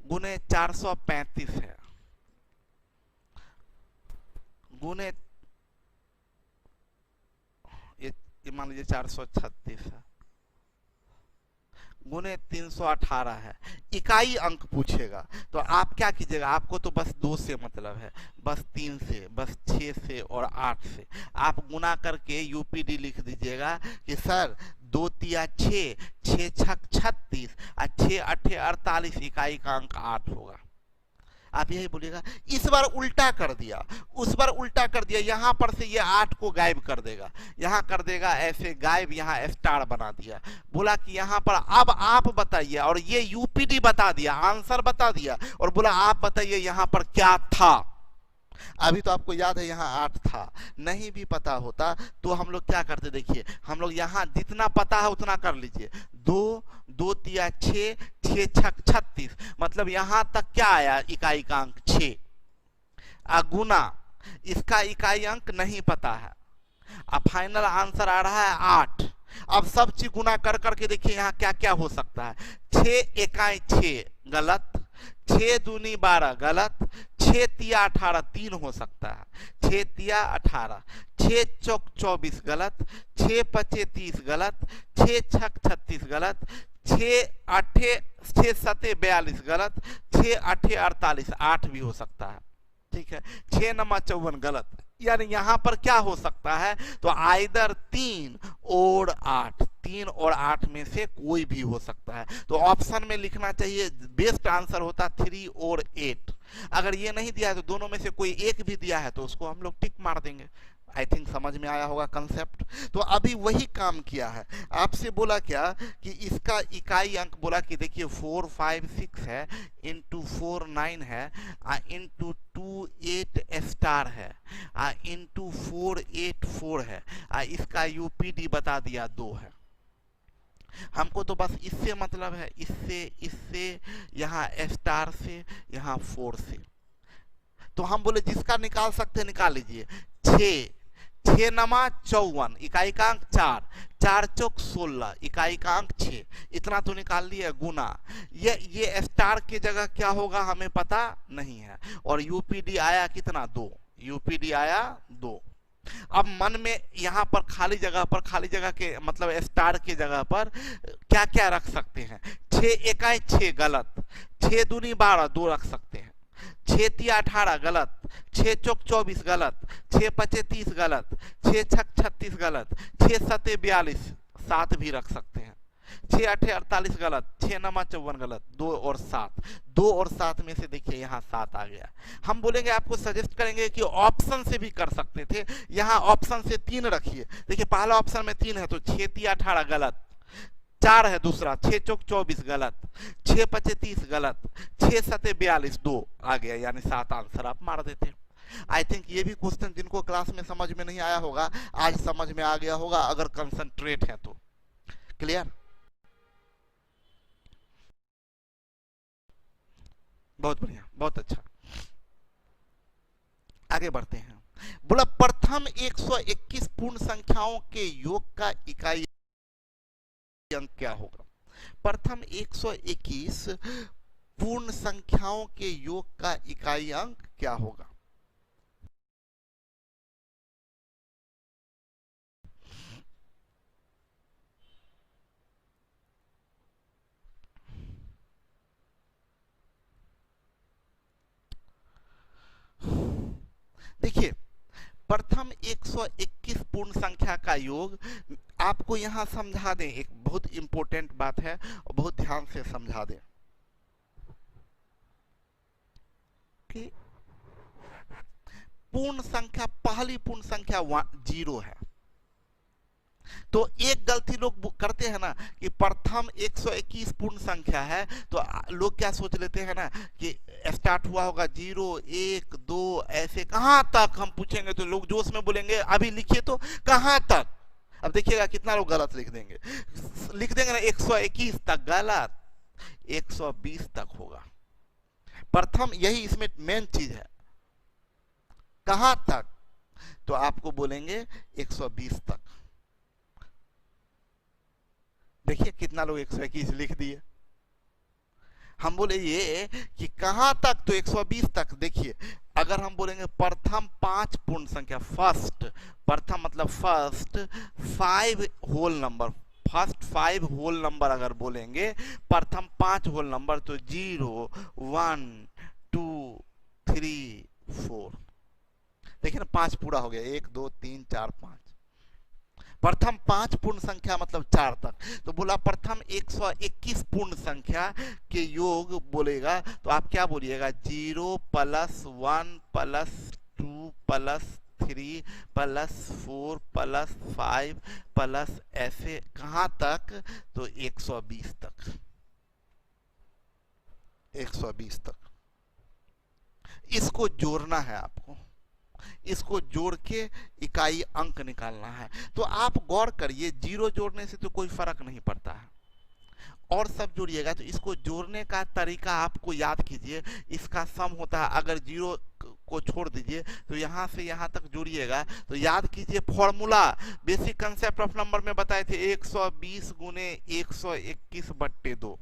गुने 435 है, गुने ये मान लीजिए 436 है, गुने 318 है, इकाई अंक पूछेगा तो आप क्या कीजिएगा, आपको तो बस 2 से मतलब है, बस 3 से, बस 6 से और 8 से आप गुना करके यूपीडी लिख दीजिएगा कि सर 2 तिया 6, 6 छक 36 और 6 अठे 48, इकाई का अंक 8 होगा। आप यही बोलिएगा। इस बार उल्टा कर दिया, उस बार उल्टा कर दिया, यहां पर से ये 8 को गायब कर देगा, यहां कर देगा ऐसे गायब, यहां स्टार बना दिया, बोला कि यहां पर अब आप बताइए, और ये यूपीडी बता दिया, आंसर बता दिया, और बोला आप बताइए यहां पर क्या था। अभी तो आपको याद है यहाँ 8 था, नहीं भी पता होता तो हम लोग क्या करते, देखिए हम लोग यहाँ जितना पता है उतना कर लीजिए, 2 2 तिया 6, 6 छक 36, मतलब यहाँ तक क्या आया, इकाई का अंक 6, गुना इसका इकाई अंक नहीं पता है, अब फाइनल आंसर आ रहा है 8। अब सब चीज गुना कर करके देखिए यहाँ क्या क्या हो सकता है, 6 इकाई 6 गलत, 6 दूनी 12 गलत, 6 तिया 18 3 हो सकता है, 6 तिया 18, 6 चौक 24 गलत, 6 पचे 30 गलत, 6 छक 36 गलत, 6 अठे 6 सते 42 गलत, 6 अठे 48 8 भी हो सकता है, ठीक है, 6 नमा 54 गलत, यानी यहां पर क्या हो सकता है, तो आइदर 3 और 8, 3 और 8 में से कोई भी हो सकता है, तो ऑप्शन में लिखना चाहिए, बेस्ट आंसर होता 3 और 8। अगर ये नहीं दिया है तो दोनों में से कोई एक भी दिया है तो उसको हम लोग टिक मार देंगे। आई थिंक समझ में आया होगा कंसेप्ट। तो अभी वही काम किया है, आपसे बोला क्या कि इसका इकाई अंक बोला कि देखिए 4 5 6 है, इंटू 4 9 है, इंटू 2 8 स्टार है, इंटू 4 8 4 है, इसका यूपीडी बता दिया 2 है। हमको तो बस इससे मतलब है, इससे यहाँ स्टार से, यहाँ 4 से, तो हम बोले जिसका निकाल सकते निकाल लीजिए। 6 नमा 54, इकाई का अंक 4, 4 चौक 16, इकाई का अंक 6, इतना तो निकाल लिया, गुना ये स्टार की जगह क्या होगा हमें पता नहीं है, और यूपीडी आया कितना 2, यूपीडी आया 2। अब मन में यहाँ पर खाली जगह के मतलब स्टार की जगह पर क्या क्या रख सकते हैं, 6 इकाई 6 गलत, 6 दूनी 12 2 रख सकते हैं, 6 तिया 18 गलत, 6 चौक 24 गलत, 6 पचे 30 गलत, 6 छक 36 गलत, 6 सते 42 7 भी रख सकते हैं, 6 अठे 48 गलत, 6 नमा 54 गलत, 2 और 7, 2 और 7 में से देखिए यहाँ 7 आ गया। हम बोलेंगे आपको सजेस्ट करेंगे कि ऑप्शन से भी कर सकते थे, यहाँ ऑप्शन से 3 रखिए, देखिए पहला ऑप्शन में 3 है तो 6 तिया 18 गलत, 4 है दूसरा, 6 चौक 24 गलत, 6 पचे 30 गलत, 6 सते 42 2 आ गया, यानी 7 आंसर आप मार देते। आई थिंक ये भी क्वेश्चन जिनको क्लास में समझ में नहीं आया होगा आज समझ में आ गया होगा, अगर कंसंट्रेट है तो। क्लियर? बहुत बढ़िया, बहुत अच्छा, आगे बढ़ते हैं। बोला प्रथम 121 पूर्ण संख्याओं के योग का इकाई अंक क्या होगा। प्रथम 121 पूर्ण संख्याओं के योग का इकाई अंक क्या होगा। देखिए प्रथम 121 पूर्ण संख्या का योग आपको यहां समझा दें, एक बहुत इंपॉर्टेंट बात है और बहुत ध्यान से समझा दें कि पूर्ण संख्या, पहली पूर्ण संख्या 0 है, तो एक गलती लोग करते हैं ना कि प्रथम 121 पूर्ण संख्या है तो लोग क्या सोच लेते हैं ना कि स्टार्ट हुआ होगा 0 1 2 ऐसे, कहां तक हम पूछेंगे तो लोग जोश में बोलेंगे अभी लिखिए तो कहां तक। अब देखिएगा कितना लोग गलत लिख देंगे, लिख देंगे ना 121 तक, गलत, 120 तक होगा। प्रथम यही इसमें मेन चीज है, कहां तक, तो आपको बोलेंगे 120 तक। देखिए कितना लोग 121 लिख दिए। हम बोले ये कि कहां तक, तो 120 तक। देखिए अगर हम बोलेंगे प्रथम 5 पूर्ण संख्या, फर्स्ट, प्रथम मतलब first 5 whole number, first 5 whole number अगर बोलेंगे, प्रथम 5 होल नंबर, तो 0 1 2 3 4। देखिए ना 5 पूरा हो गया, 1 2 3 4 5। प्रथम 5 पूर्ण संख्या मतलब 4 तक। तो बोला प्रथम 121 पूर्ण संख्या के योग बोलेगा, तो आप क्या बोलिएगा, 0 plus 1 plus 2 plus 3 plus 4 plus 5 plus ऐसे कहां तक, तो 120 तक, 120 तक। इसको जोड़ना है आपको, इसको जोड़ के इकाई अंक निकालना है। तो आप गौर करिए, 0 जोड़ने से तो कोई फर्क नहीं पड़ता है, और सब जोड़िएगा। तो इसको जोड़ने का तरीका आपको याद कीजिए, इसका सम होता है, अगर 0 को छोड़ दीजिए तो यहां से यहां तक जोड़िएगा, तो याद कीजिए formula, basic concept of number में बताए थे, 120 गुने 121 बट्टे 2,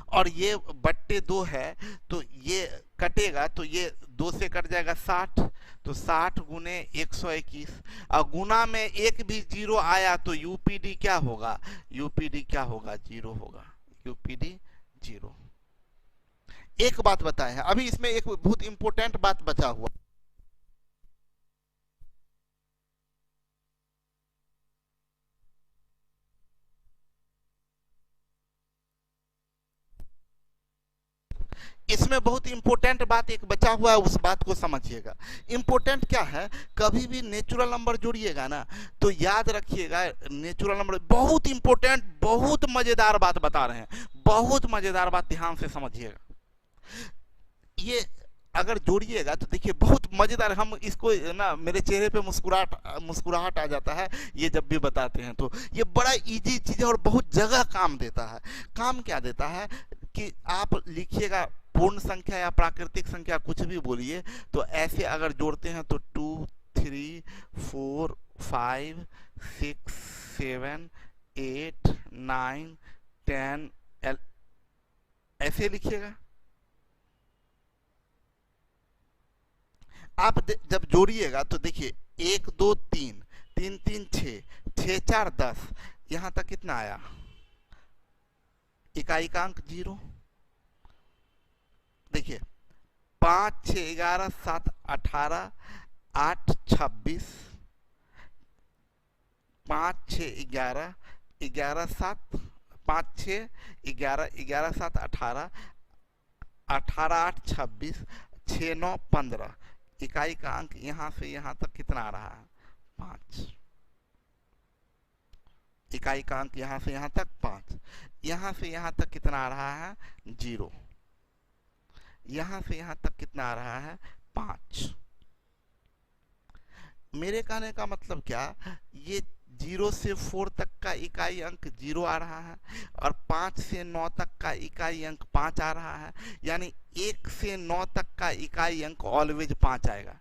और ये बट्टे 2 है, तो ये कटेगा, तो ये 2 से कट जाएगा 60, तो 60 गुने 121, और गुना में एक भी 0 आया तो यूपीडी क्या होगा, यूपीडी क्या होगा, 0 होगा, यूपीडी 0। एक बात बताए हैं, अभी इसमें एक बहुत इंपॉर्टेंट बात बचा हुआ, इसमें बहुत इंपॉर्टेंट बात एक बचा हुआ है, उस बात को समझिएगा। इंपॉर्टेंट क्या है, कभी भी नेचुरल नंबर जोड़िएगा ना, तो याद रखिएगा नेचुरल नंबर, बहुत इंपॉर्टेंट, बहुत मजेदार बात बता रहे हैं, बहुत मजेदार बात, ध्यान से समझिएगा। ये अगर जोड़िएगा तो देखिए बहुत मजेदार, हम इसको ना मेरे चेहरे पे मुस्कुराहट आ जाता है ये जब भी बताते हैं। तो ये बड़ा इजी चीज है और बहुत जगह काम देता है। काम क्या देता है कि आप लिखिएगा पूर्ण संख्या या प्राकृतिक संख्या कुछ भी बोलिए, तो ऐसे अगर जोड़ते हैं तो 2 3 4 5 6 7 8 9 10 ऐसे लिखिएगा। आप जब जोड़िएगा तो देखिए 1 2 3 3 3 6 6 4 10, यहां तक कितना आया, इकाई का अंक 0। देखिए 5 6 11 7 18 8 26, 5 6 11 11 7 5 6 11 11 7 18 18 8 26 6 9 15, इकाई का अंक यहां से यहां तक कितना आ रहा है, 5। इकाई का अंक यहां से यहां तक 5, यहां से यहां तक कितना आ रहा है, 0, यहां से यहां तक कितना आ रहा है, 5। मेरे कहने का मतलब क्या, ये 0 से 4 तक का इकाई अंक 0 आ रहा है, और 5 से 9 तक का इकाई अंक 5 आ रहा है, यानी 1 से 9 तक का इकाई अंक ऑलवेज 5 आएगा।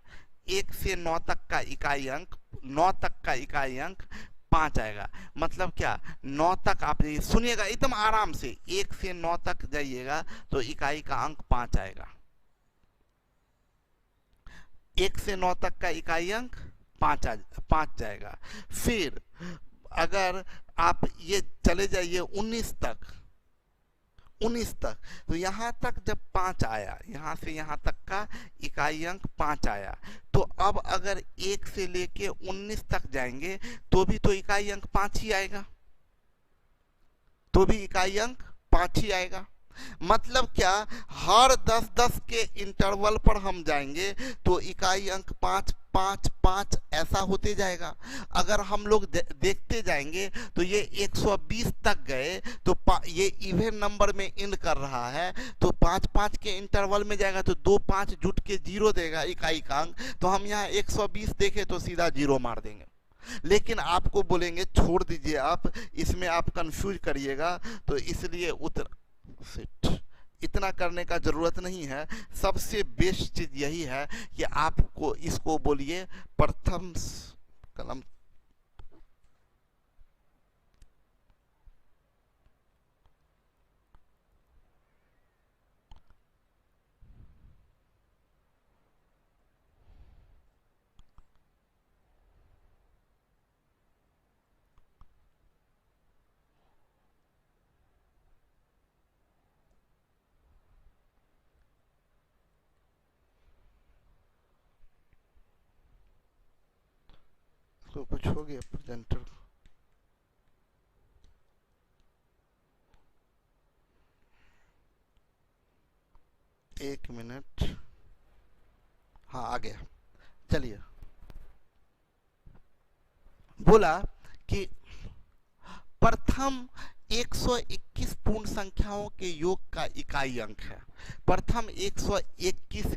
1 से 9 तक का इकाई अंक, 9 तक का इकाई अंक 5 आएगा। मतलब क्या, 9 तक आप सुनिएगा एकदम आराम से, 1 से 9 तक जाइएगा तो इकाई का अंक 5 आएगा। 1 से 9 तक का इकाई अंक 5 जाएगा। फिर अगर आप ये चले जाइए 19 तक, 19 तक, तो यहां तक जब 5 आया, यहां से यहां तक का इकाई अंक 5 आया, तो अब अगर 1 से लेके 19 तक जाएंगे तो भी तो इकाई अंक 5 ही आएगा, तो भी इकाई अंक 5 ही आएगा। मतलब क्या, हर 10-10 के इंटरवल पर हम जाएंगे तो इकाई अंक 5 5 5 ऐसा होते जाएगा। अगर हम लोग देखते जाएंगे तो ये 120 तक गए, तो ये इवन नंबर में एंड कर रहा है, तो 5 5 के इंटरवल में जाएगा तो 2 5 जुट के 0 देगा इकाई का अंक, तो हम यहाँ 120 देखे तो सीधा 0 मार देंगे। लेकिन आपको बोलेंगे छोड़ दीजिए, आप इसमें आप कंफ्यूज करिएगा, तो इसलिए इतना करने का जरूरत नहीं है। सबसे बेस्ट चीज यही है कि आपको इसको बोलिए प्रथम कलम, तो कुछ हो गया प्रेजेंटर। एक मिनट, हाँ आ गया। चलिए, बोला कि प्रथम 121 पूर्ण संख्याओं के योग का इकाई अंक है। प्रथम 121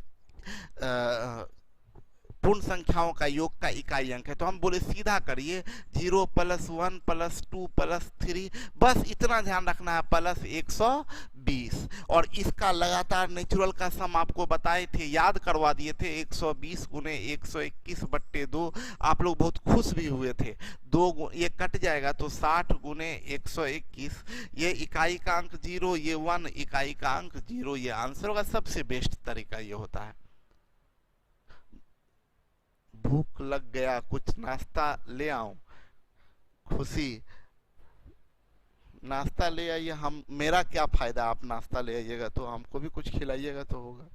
पूर्ण संख्याओं का योग का इकाई अंक है। तो हम बोले सीधा करिए, 0 + 1 + 2 + 3, बस इतना ध्यान रखना है, प्लस 120। और इसका लगातार नेचुरल का सम आपको बताए थे, याद करवा दिए थे, 120 गुने 121/2। आप लोग बहुत खुश भी हुए थे। ये कट जाएगा तो 60 गुने 121। ये इकाई का अंक 0, ये 1, इकाई का अंक 0, ये आंसर होगा। सबसे बेस्ट तरीका ये होता है। भूख लग गया, कुछ नाश्ता ले आऊं? खुशी, नाश्ता ले आइए। हम, मेरा क्या फायदा, आप नाश्ता ले आइएगा तो हमको भी कुछ खिलाइएगा तो होगा।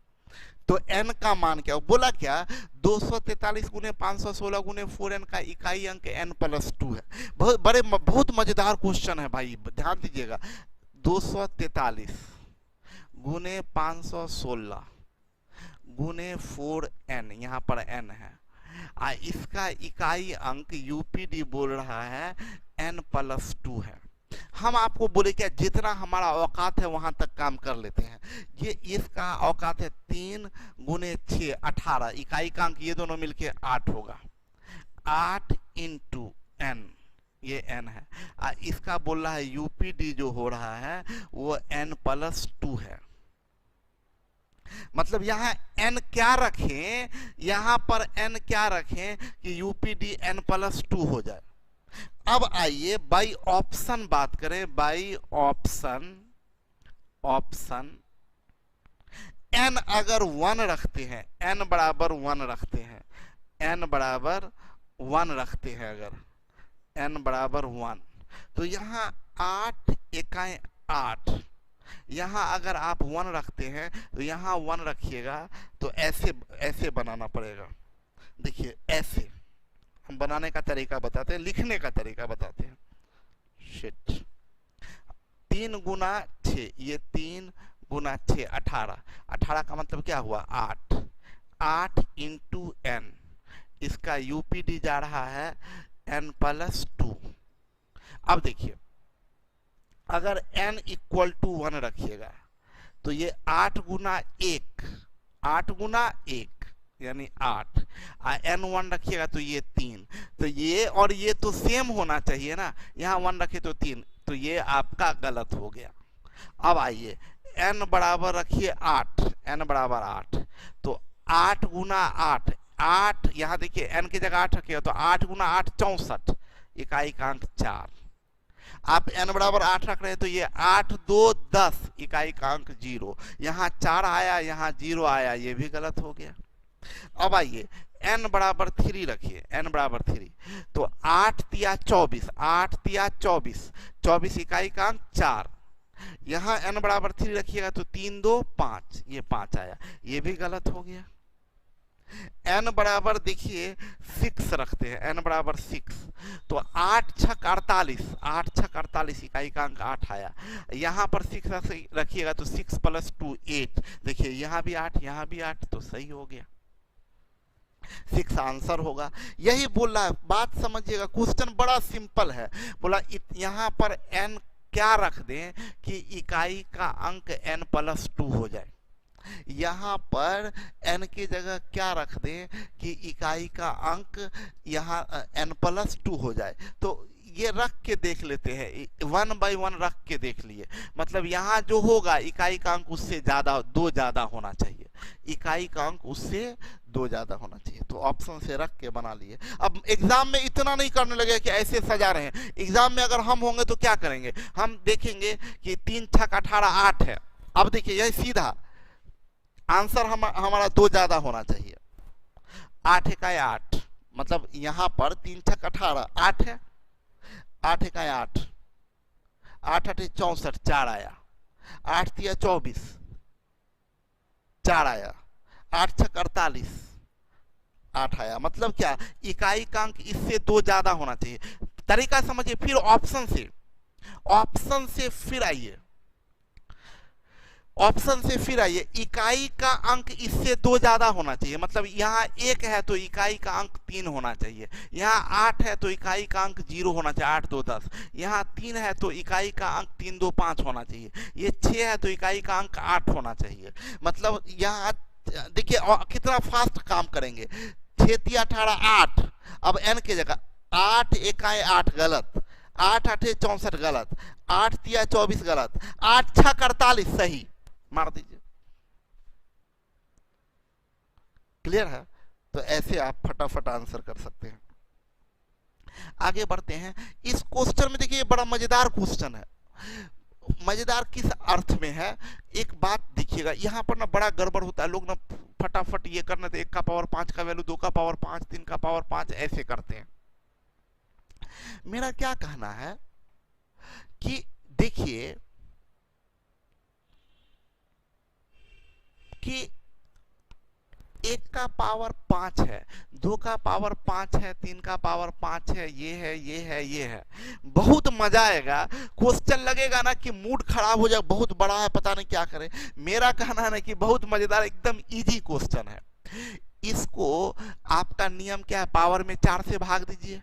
तो n का मान क्या बोला, क्या 243 गुने 516 गुने 4n का इकाई अंक n + 2 है। बहुत मजेदार क्वेश्चन है भाई, ध्यान दीजिएगा। 243 गुने 516 गुने 4n, यहाँ पर n है, इसका इकाई अंक यूपीडी बोल रहा है n + 2 है। हम आपको बोले क्या, जितना हमारा औकात है वहां तक काम कर लेते हैं। ये इसका औकात है 3 गुने 6 18, इकाई का अंक ये दोनों मिलके 8 होगा। 8 × n, ये n है। इसका बोल रहा है यूपीडी जो हो रहा है वो n + 2 है। मतलब यहाँ n क्या रखें, यहाँ पर n क्या रखें कि यूपीडी n + 2 हो जाए। अब आइए बाई ऑप्शन बात करें। बाई ऑप्शन n अगर 1 रखते हैं, n बराबर 1 रखते हैं, n बराबर 1 रखते हैं, अगर n बराबर 1, तो यहाँ 8 इकाई 8, यहाँ अगर आप 1 रखते हैं तो यहाँ 1 रखिएगा। तो ऐसे बनाना पड़ेगा। देखिए ऐसे हम बनाने का तरीका बताते हैं, लिखने का तरीका बताते हैं। शिट, 3 गुना 6, ये 3 गुना 6 18, 18 का मतलब क्या हुआ 8, 8 × n, इसका यूपीडी जा रहा है n + 2। अब देखिए, अगर n = 1 रखिएगा तो ये 8 गुना 1, 8 गुना 1 यानी 8, n 1 रखिएगा तो ये 3। तो ये और ये तो सेम होना चाहिए ना, यहाँ 1 रखे तो 3, तो ये आपका गलत हो गया। अब आइए, n बराबर रखिए 8, n बराबर 8, तो 8 गुना 8, 8 यहाँ देखिए n की जगह 8 रखिएगा तो 8 गुना 8 64, इकाई का अंक 4। आप n बराबर 8 रख रहे हैं तो ये 8 2 10, इकाई का अंक 0, यहाँ 4 आया, यहाँ 0 आया, ये भी गलत हो गया। अब आइए n बराबर 3 रखिए, n बराबर 3, तो 8 तिया 24, 8 तिया 24, 24 इकाई का अंक 4, यहाँ n बराबर 3 रखिएगा तो 3 2 5, ये 5 आया, ये भी गलत हो गया। n बराबर देखिए 6 रखते हैं, n बराबर 6, तो 8 6 48, 8 6 48, इकाई का अंक 8 आया, यहाँ पर 6 रखिएगा तो 6 + 2 8, देखिए यहाँ भी 8, यहाँ भी 8, तो सही हो गया, 6 आंसर होगा। यही बोल रहा है, बात समझिएगा, क्वेश्चन बड़ा सिंपल है। बोला यहाँ पर n क्या रख दें कि इकाई का अंक n + 2 हो जाए, यहाँ पर n की जगह क्या रख दें कि इकाई का अंक यहाँ n + 2 हो जाए। तो ये रख के देख लेते हैं, 1 by 1 रख के देख लिए, मतलब यहाँ जो होगा इकाई का अंक उससे ज्यादा 2 ज्यादा होना चाहिए, इकाई का अंक उससे 2 ज्यादा होना चाहिए। तो ऑप्शन से रख के बना लिए। अब एग्जाम में इतना नहीं करने लगे कि ऐसे सजा रहे हैं। एग्जाम में अगर हम होंगे तो क्या करेंगे, हम देखेंगे कि 3 6 18 8 है। अब देखिए यही सीधा आंसर हमारा 2 ज्यादा होना चाहिए, 8 इकाई 8, मतलब यहाँ पर 3 6 18 8 है, 8 इकाई 8, 8 8 64, 4 आया, 8 तिया 24, 4 आया, 8 6 48, 8 आया, मतलब क्या, इकाई का अंक इससे 2 ज्यादा होना चाहिए। तरीका समझिए। फिर ऑप्शन से फिर आइए, ऑप्शन से फिर आइए, इकाई का अंक इससे 2 ज्यादा होना चाहिए, मतलब यहाँ 1 है तो इकाई का अंक 3 होना चाहिए, यहाँ 8 है तो इकाई का अंक 0 होना चाहिए, 8 2 10, यहाँ 3 है तो इकाई का अंक 3 2 5 होना चाहिए, ये 6 है तो इकाई का अंक 8 होना चाहिए। मतलब यहाँ देखिए कितना फास्ट काम करेंगे। 6 3 18 8, अब n की जगह 8 इकाई 8 गलत, 8 8 64 गलत, 8 3 24 गलत, 8 6 48 सही, मार दीजिए। क्लियर है? तो ऐसे आप फटाफट आंसर कर सकते हैं। आगे बढ़ते हैं। इस क्वेश्चन में देखिए, ये बड़ा मजेदार क्वेश्चन है। मजेदार किस अर्थ में है, एक बात देखिएगा, यहाँ पर ना बड़ा गड़बड़ होता है, लोग ना फटाफट ये करना, तो 1 का पावर 5 का वैल्यू 2 का पावर 5, 3 का पावर 5 ऐसे करते हैं। मेरा क्या कहना है कि देखिए कि 1 का पावर 5 है, 2 का पावर 5 है, 3 का पावर 5 है, ये है, ये है, ये है। बहुत मजा आएगा। क्वेश्चन लगेगा ना कि मूड खराब हो जाए, बहुत बड़ा है, पता नहीं क्या करें। मेरा कहना है ना कि बहुत मजेदार, एकदम इजी क्वेश्चन है। इसको आपका नियम क्या है, पावर में 4 से भाग दीजिए,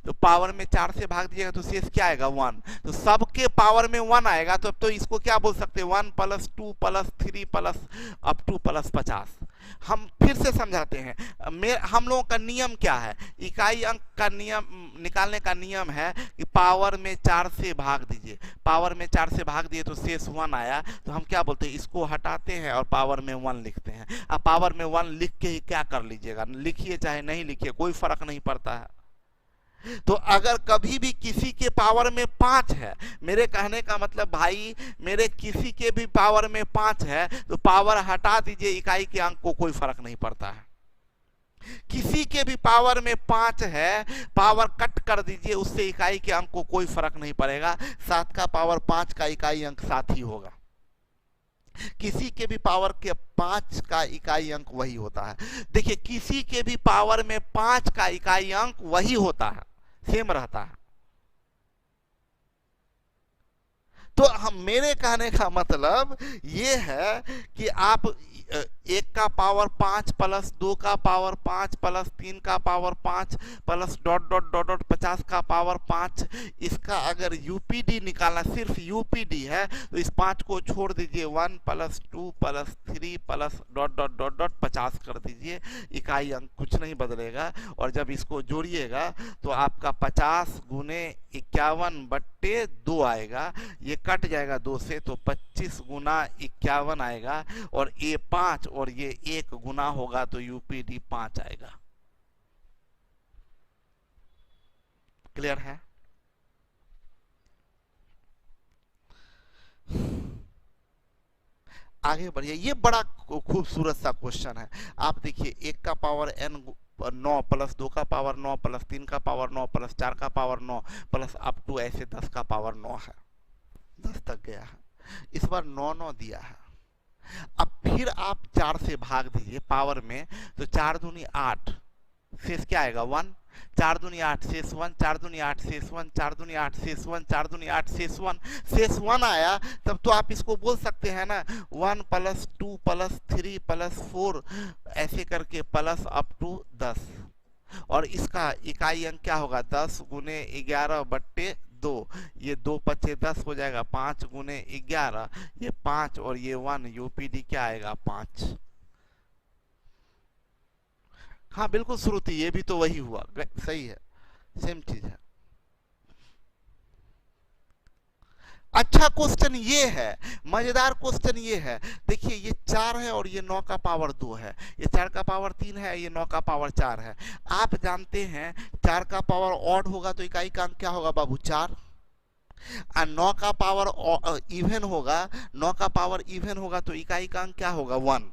तो पावर में 4 से भाग दीजिएगा तो शेष क्या आएगा 1, तो सबके पावर में 1 आएगा, तो अब तो इसको क्या बोल सकते हैं, 1 + 2 + 3 + अप टू + 50। हम फिर से समझाते हैं, हम लोगों का नियम क्या है, इकाई अंक का नियम निकालने का नियम है कि पावर में 4 से भाग दीजिए, पावर में 4 से भाग दिए तो शेष 1 आया, तो हम क्या बोलते हैं, इसको हटाते हैं और पावर में 1 लिखते हैं। अब पावर में 1 लिख के ही क्या कर लीजिएगा, लिखिए चाहे नहीं लिखिए, कोई फर्क नहीं पड़ता है। तो अगर कभी भी किसी के पावर में 5 है, मेरे कहने का मतलब भाई, मेरे किसी के भी पावर में 5 है तो पावर हटा दीजिए, इकाई के अंक को कोई फर्क नहीं पड़ता है। किसी के भी पावर में 5 है, पावर कट कर दीजिए, उससे इकाई के अंक को कोई फर्क नहीं पड़ेगा। 7 का पावर 5 का इकाई अंक 7 ही होगा। किसी के भी पावर के 5 का इकाई अंक वही होता है। देखिए, किसी के भी पावर में 5 का इकाई अंक वही होता है, सेम रहता है। तो हम, मेरे कहने का मतलब ये है कि आप 1 का पावर 5 + 2 का पावर 5 + 3 का पावर 5 + ... 50 का पावर 5, इसका अगर यूपीडी निकालना, सिर्फ यूपीडी है, तो इस 5 को छोड़ दीजिए, 1 + 2 + 3 + ... 50 कर दीजिए, इकाई अंक कुछ नहीं बदलेगा। और जब इसको जोड़िएगा तो आपका 50 × 51/2 आएगा, ये कट जाएगा 2 से, तो 25 × 51 आएगा, और ये 5 और ये 1 गुना होगा तो यूपीडी 5 आएगा। क्लियर है? आगे बढ़िए। ये बड़ा खूबसूरत सा क्वेश्चन है। आप देखिए, 1 का पावर n 9 + 2 का पावर 9 + 3 का पावर 9 + 4 का पावर 9 + अप टू ऐसे 10 का पावर 9 है, 10 तक गया है। इस बार 9 9 दिया है। अब फिर आप 4 से भाग दीजिए पावर में, तो 4 दूनी 8, शेष क्या आएगा 1, 4 दूनी 8 शेष 1, 4 दूनी 8 शेष 1, 4 दूनी 8 शेष 1, 4 दूनी 8 शेष 1, शेष 1 आया। तब तो आप इसको बोल सकते हैं ना, 1 + 2 + 3 + 4 ऐसे करके + अप टू 10, और इसका इकाई अंक क्या होगा, 10 × 11/2, ये 2 × 5 = 10 हो जाएगा, 5 × 11, ये 5 और ये 1, यूपीडी क्या आएगा 5। हाँ बिल्कुल श्रुति, ये भी तो वही हुआ, सही है, सेम चीज है। अच्छा क्वेश्चन ये है, मजेदार क्वेश्चन ये है। देखिए, ये 4 है और ये 9 का पावर 2 है, ये 4 का पावर 3 है, ये 9 का पावर 4 है। आप जानते हैं 4 का पावर ऑड होगा तो इकाई का अंक क्या होगा बाबू 4, और 9 का पावर इवन होगा, 9 का पावर इवन होगा तो इकाई का अंक क्या होगा 1।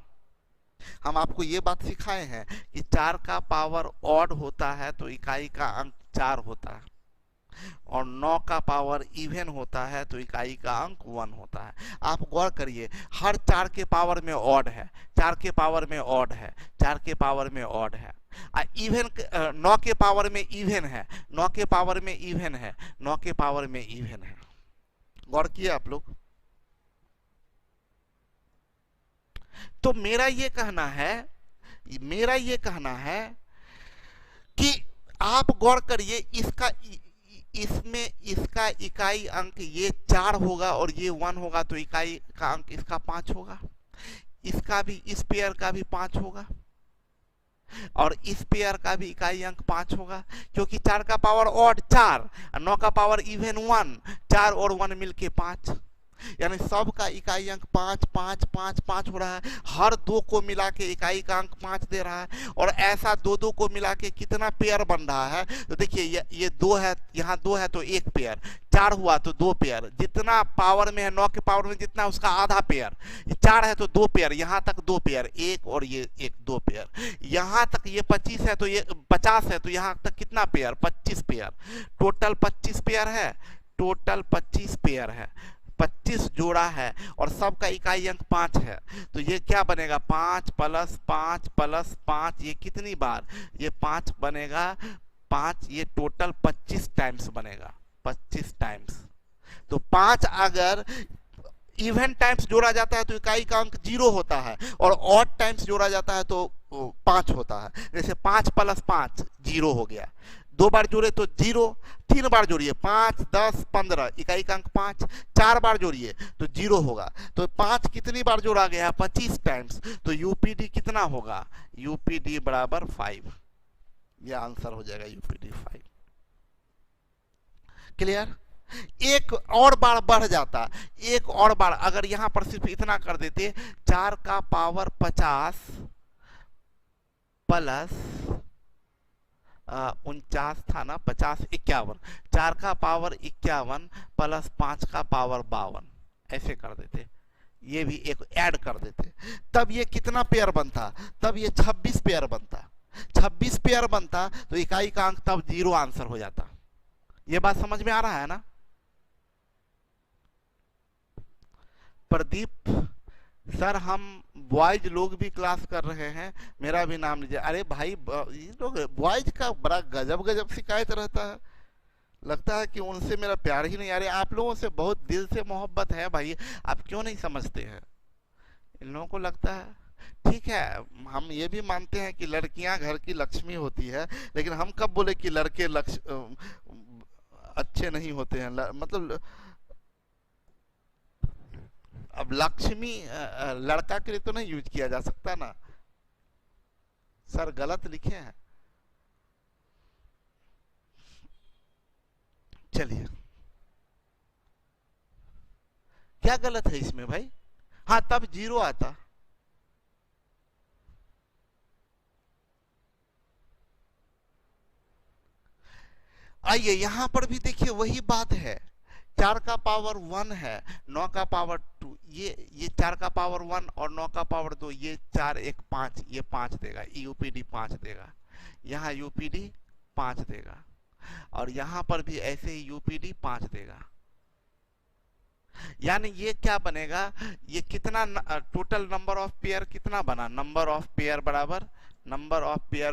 हम आपको ये बात सिखाए हैं कि 4 का पावर ऑड होता है तो इकाई का अंक 4 होता है, और 9 का पावर इवन होता है तो इकाई का अंक 1 होता है। आप गौर करिए, हर 4 के पावर में ऑड है, 4 के पावर में ऑड है, 4 के पावर में ऑड है। इवन 9 के पावर में इवन है, 9 के पावर में इवन है, 9 के पावर में इवन है। गौर किया आप लोग? तो मेरा ये कहना है कि आप गौर करिए, इसमें इसका इकाई अंक ये 4 होगा और ये 1 होगा, तो इकाई का अंक इसका 5 होगा। इसका भी, इस पेयर का भी 5 होगा और इस पेयर का भी इकाई अंक 5 होगा, क्योंकि 4 का पावर ऑड 4, 9 का पावर इवन 1, 4 और 1 मिलके 5, यानी सब का इकाई अंक 5 5 5 5 हो रहा है। हर दो को मिला के इकाई का अंक 5 दे रहा है, और ऐसा दो दो को मिला के कितना पेयर बन रहा है? तो देखिए ये 2 है, यहाँ 2 है तो 1 पेयर, 4 हुआ तो 2 पेयर, जितना पावर में है 9 के पावर में जितना उसका आधा पेयर, 4 है तो 2 पेयर, यहाँ तक 2 पेयर, 1 और ये 1 2 पेयर, यहाँ तक ये 25 है तो ये 50 है, तो यहाँ तक कितना पेयर? 25 पेयर, टोटल 25 पेयर है, टोटल 25 पेयर है, 25 जोड़ा है, और सबका इकाई अंक 5 है। तो ये क्या बनेगा? 5 प्लस 5 प्लस 5, ये कितनी बार? ये 5 बनेगा, 5, ये टोटल 25 टाइम्स बनेगा, 25 टाइम्स। तो 5 अगर इवन टाइम्स जोड़ा जाता है तो इकाई का अंक 0 होता है, और ऑड टाइम्स जोड़ा जाता है तो 5 होता है। जैसे 5 प्लस 5 0 हो गया, 2 बार जोड़े तो 0, 3 बार जोड़िए 5 10 15, इकाई का अंक 5, 4 बार जोड़िए तो 0 होगा। तो 5 कितनी बार जोड़ा गया है? 25 टाइम्स। तो यूपीडी कितना होगा? यूपीडी बराबर 5, ये आंसर हो जाएगा यूपीडी 5। क्लियर? एक और बार बढ़ जाता, एक और बार अगर यहां पर सिर्फ इतना कर देते, 4 का पावर 50 प्लस 49 था ना, 50 51, 4 का पावर 51 प्लस 5 का पावर 52, ऐसे कर देते, ये भी एक ऐड कर देते, तब ये कितना पेयर बनता? तब ये 26 पेयर बनता, 26 पेयर बनता, तो इकाई का अंक तब 0 आंसर हो जाता। ये बात समझ में आ रहा है ना? प्रदीप सर, हम बॉयज लोग भी क्लास कर रहे हैं, मेरा भी नाम लीजिए। अरे भाई, ये लोग बॉयज का बड़ा गजब गजब शिकायत रहता है, लगता है कि उनसे मेरा प्यार ही नहीं। अरे आप लोगों से बहुत दिल से मोहब्बत है भाई, आप क्यों नहीं समझते हैं? इन लोगों को लगता है ठीक है, हम ये भी मानते हैं कि लड़कियां घर की लक्ष्मी होती है, लेकिन हम कब बोले कि लड़के अच्छे नहीं होते हैं? मतलब अब लक्ष्मी लड़का के लिए तो नहीं यूज किया जा सकता ना सर, गलत लिखे हैं। चलिए, क्या गलत है इसमें भाई? हाँ, तब 0 आता। आइए यहां पर भी देखिए वही बात है, 4 का पावर 1 है, 9 का पावर 2, ये 4 का पावर 1 और 9 का पावर 2, ये 4 1 5, ये 5 देगा, यूपीडी 5 देगा, यहाँ यूपीडी 5 देगा, और यहाँ पर भी ऐसे ही यूपीडी 5 देगा। यानी ये क्या बनेगा? ये कितना टोटल नंबर ऑफ पेयर कितना बना? नंबर ऑफ पेयर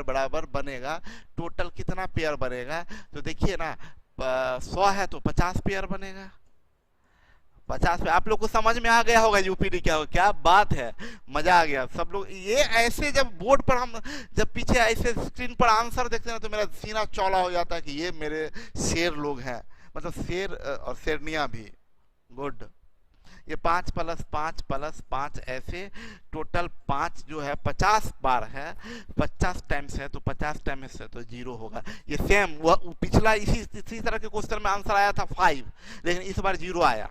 बराबर बनेगा टोटल कितना पेयर बनेगा? तो देखिए ना, 100 है तो 50 पेयर बनेगा, 50 पे। आप लोग को समझ में आ गया होगा यूपीडी क्या होगा? क्या बात है, मजा आ गया सब लोग। ये ऐसे जब बोर्ड पर हम जब पीछे ऐसे स्क्रीन पर आंसर देखते हैं तो मेरा सीना चौड़ा हो जाता है कि ये मेरे शेर लोग हैं, मतलब शेर और शेरनिया भी। गुड। ये 5 प्लस 5 प्लस 5, ऐसे टोटल 5 जो है 50 बार है, 50 टाइम्स है, तो 50 टाइम्स है तो 0 होगा। ये सेम वह पिछला इसी तरह के क्वेश्चन में आंसर आया था 5, लेकिन इस बार 0 आया।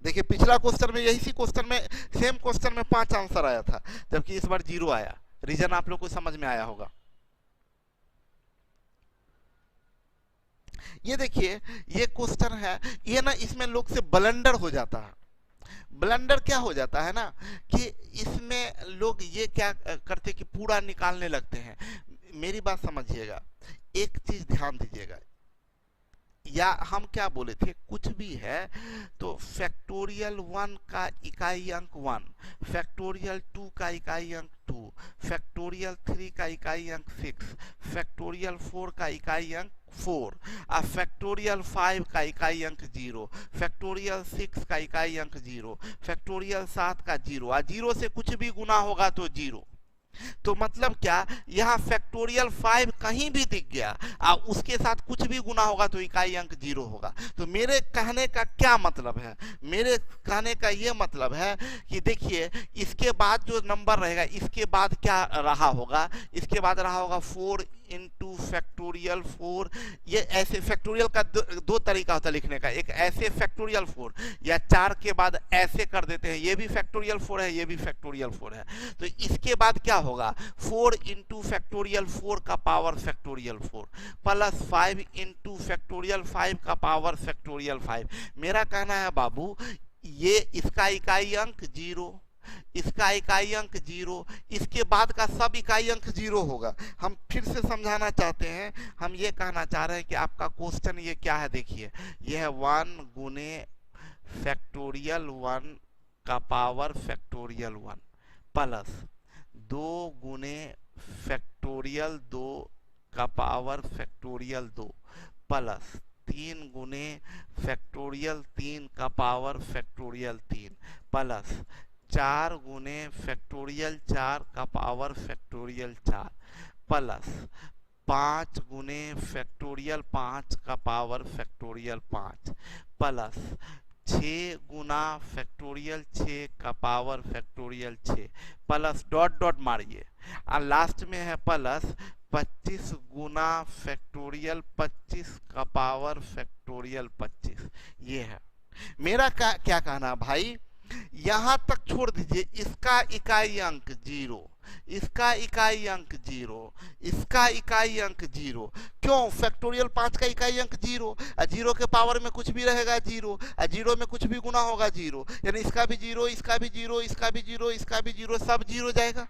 देखिए पिछला क्वेश्चन में इसी क्वेश्चन में सेम क्वेश्चन में 5 आंसर आया था, जबकि इस बार 0 आया। रीजन आप लोग को समझ में आया होगा। ये देखिए ये क्वेश्चन है, ये ना इसमें लोग से ब्लंडर हो जाता है। ब्लंडर क्या हो जाता है ना कि इसमें लोग ये क्या करते कि पूरा निकालने लगते हैं। मेरी बात समझिएगा, एक चीज ध्यान दीजिएगा, या हम क्या बोले थे, कुछ भी है तो फैक्टोरियल 1 का इकाई अंक 1, फैक्टोरियल 2 का इकाई अंक 2, फैक्टोरियल 3 का इकाई अंक 6, फैक्टोरियल 4 का इकाई अंक 4, और फैक्टोरियल 5 का इकाई अंक 0, फैक्टोरियल 6 का इकाई अंक 0, फैक्टोरियल 7 का 0, और 0 से कुछ भी गुना होगा तो 0। तो मतलब क्या, यहाँ फैक्टोरियल 5 कहीं भी दिख गया और उसके साथ कुछ भी गुना होगा तो इकाई अंक 0 होगा। तो मेरे कहने का क्या मतलब है, मेरे कहने का ये मतलब है कि देखिए इसके बाद जो नंबर रहेगा इसके बाद क्या रहा होगा, इसके बाद रहा होगा 4 इंटू फैक्टोरियल 4। ये ऐसे फैक्टोरियल का दो तरीका होता है लिखने का, एक ऐसे फैक्टोरियल 4 या 4 के बाद ऐसे कर देते हैं, ये भी फैक्टोरियल 4 है, ये भी फैक्टोरियल 4 है। तो इसके बाद क्या होगा, 4 इंटू फैक्टोरियल 4 का power factorial 4 plus 5 into factorial 5 का पावर फैक्टोरियल 5। मेरा कहना है बाबू, ये इसका इकाई अंक 0, इसका इकाई अंक 0, इसके बाद का सब इकाई अंक 0 होगा। हम फिर से समझाना चाहते हैं, हम ये कहना चाह रहे हैं कि आपका क्वेश्चन ये क्या है, देखिए ये है 1 गुने फैक्टोरियल 1 का पावर फैक्टोरियल 1 प्लस 2 गुने फैक्टोरियल 2 का पावर फैक्टोरियल 2 प्लस 3 गुने फैक्टोरियल 3 का पावर फैक्टोरियल 3 प्लस 4 गुने फैक्टोरियल 4 का पावर फैक्टोरियल 4 प्लस 5 गुने फैक्टोरियल 5 का पावर फैक्टोरियल 5 प्लस 6 गुना फैक्टोरियल 6 का power factorial 6 plus dot dot मारिए और लास्ट में है प्लस 25 गुना फैक्टोरियल 25 का पावर फैक्टोरियल 25। ये है मेरा क्या कहना भाई, यहां तक छोड़ दीजिए, इसका इकाई अंक 0, इसका इकाई अंक 0, इसका इकाई अंक 0। क्यों, फैक्टोरियल 5 का इकाई अंक 0, 0 के पावर में कुछ भी रहेगा 0, 0 में कुछ भी गुना होगा 0, यानी इसका भी 0, इसका भी 0, इसका भी 0, इसका भी 0, सब 0 जाएगा।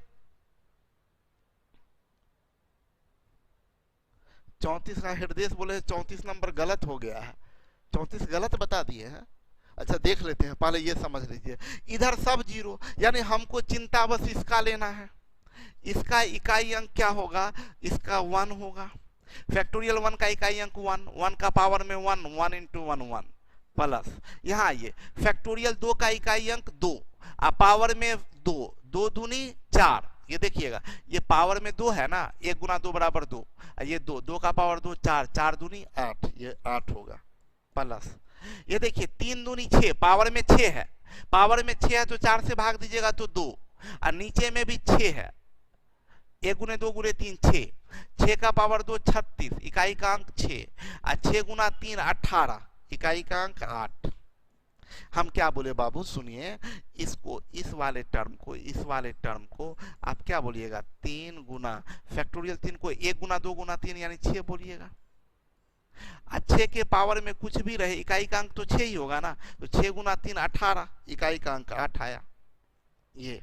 34 का हृदय बोले 34 नंबर गलत हो गया है, 34 गलत बता दिए हैं। अच्छा देख लेते हैं, पहले ये समझ लीजिए, इधर सब 0, यानी हमको चिंता बस इसका लेना है। इसका इकाई अंक क्या होगा, इसका 1 होगा, फैक्टोरियल 1 का इकाई अंक 1, 1 का पावर में 1, 1 इंटू 1 1 प्लस यहाँ आइए फैक्टोरियल 2 का इकाई अंक 2 और पावर में 2, 2 दूनी 4। ये देखिएगा ये पावर में 2 है ना, 1 गुना 2 बराबर 2, ये 2, 2 का पावर 2 4, 4 दूनी 8, ये 8 होगा प्लस ये देखिए 3 दूनी 6, पावर में 6 है, पावर में 6 है तो 4 से भाग दीजिएगा तो 2, और नीचे में भी 6 है, 1 गुने 2 गुने 3 6, 6 का पावर 2 36, इकाई का अंक 6, और 6 गुना 3 18, इकाई का अंक 8। हम क्या बोले बाबू, सुनिए इसको, इस वाले टर्म को आप क्या बोलिएगा, 3 गुना फैक्टोरियल 3 को 1 गुना 2 गुना 3 यानी 6 बोलिएगा। 6 के पावर में कुछ भी रहे इकाई का अंक तो 6 ही होगा ना, तो 6 गुना 3 18, इकाई का अंक 8 आया। ये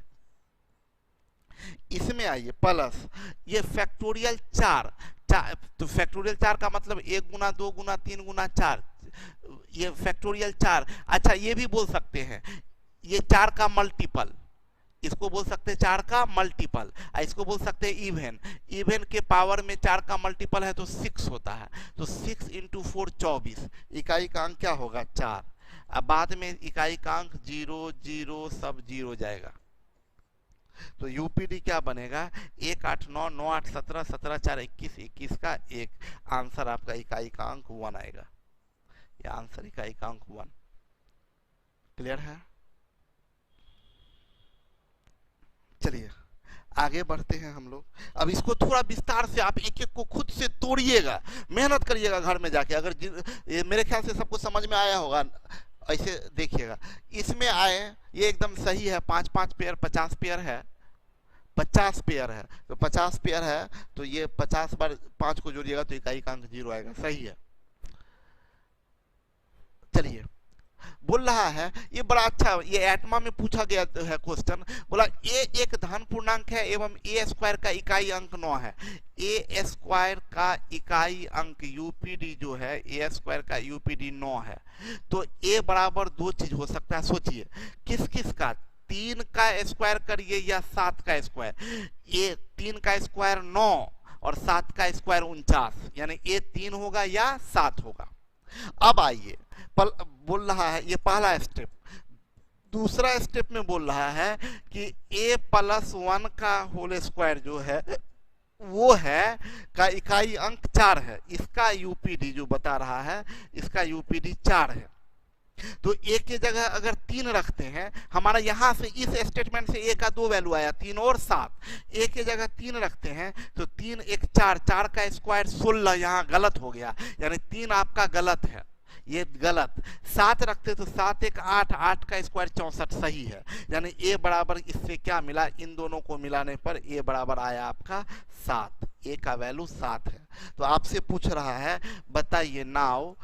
इसमें आइए प्लस ये फैक्टोरियल 4, तो फैक्टोरियल 4 का मतलब 1 गुना 2 गुना 3 गुना 4, ये फैक्टोरियल 4। अच्छा ये भी बोल सकते हैं ये 4 का मल्टीपल, इसको बोल सकते हैं 4 का मल्टीपल, इसको बोल सकते हैं इवन, इवन के पावर में 4 का मल्टीपल है तो 6 होता है, तो 6 इंटू 4 24, इकाई का अंक क्या होगा 4, अब बाद में इकाई का अंक 0 0 सब 0 जाएगा, तो यूपीडी क्या बनेगा 1 8 9 9 8 17 17 4 21, 21 का 1, आंसर आपका इकाई का अंक 1 आएगा, ये आंसर इकाई का अंक 1। क्लियर है, चलिए आगे बढ़ते हैं हम लोग। अब इसको थोड़ा विस्तार से आप एक एक को खुद से तोड़िएगा, मेहनत करिएगा घर में जाके, अगर मेरे ख्याल से सबको समझ में आया होगा, ऐसे देखिएगा इसमें आए, ये एकदम सही है, 5 5 पेयर 50 पेयर है, 50 पेयर है, तो 50 पेयर है तो ये 50 बार 5 को जोड़िएगा तो इकाई का अंक 0 आएगा, सही है। चलिए बोल रहा है, ये बड़ा अच्छा, ये एटमा में पूछा गया है क्वेश्चन। बोला ए एक धन पूर्णांक है एवं ए स्क्वायर का इकाई अंक 9 है। ए स्क्वायर का इकाई अंक यूपीडी जो है, ए स्क्वायर का यूपीडी 9 है। तो ए बराबर दो चीज हो सकता है, सोचिए किस किस का, 3 का स्क्वायर करिए या 7 का स्क्वायर। ये 3 का स्क्वायर 9 और 7 का स्क्वायर 49, यानी ये 3 होगा या 7 होगा। अब आइए बोल रहा है, ये पहला स्टेप। दूसरा स्टेप में बोल रहा है कि a प्लस 1 का होल स्क्वायर जो है वो है का इकाई अंक 4 है। इसका यूपीडी जो बता रहा है, इसका यूपीडी 4 है। तो a की जगह अगर 3 रखते हैं, हमारा यहां से इस स्टेटमेंट से a का 2 वैल्यू आया, 3 और 7। a की जगह 3 रखते हैं तो 3 एक 4, 4 का स्क्वायर 16, यहाँ गलत हो गया, यानी 3 आपका गलत है, ये गलत। 7 रखते तो 7 एक 8, 8 का स्क्वायर 64 सही है। यानी a बराबर इससे क्या मिला, इन दोनों को मिलाने पर a बराबर आया आपका 7, a का वैल्यू 7 है। तो आपसे पूछ रहा है बताइए नाउ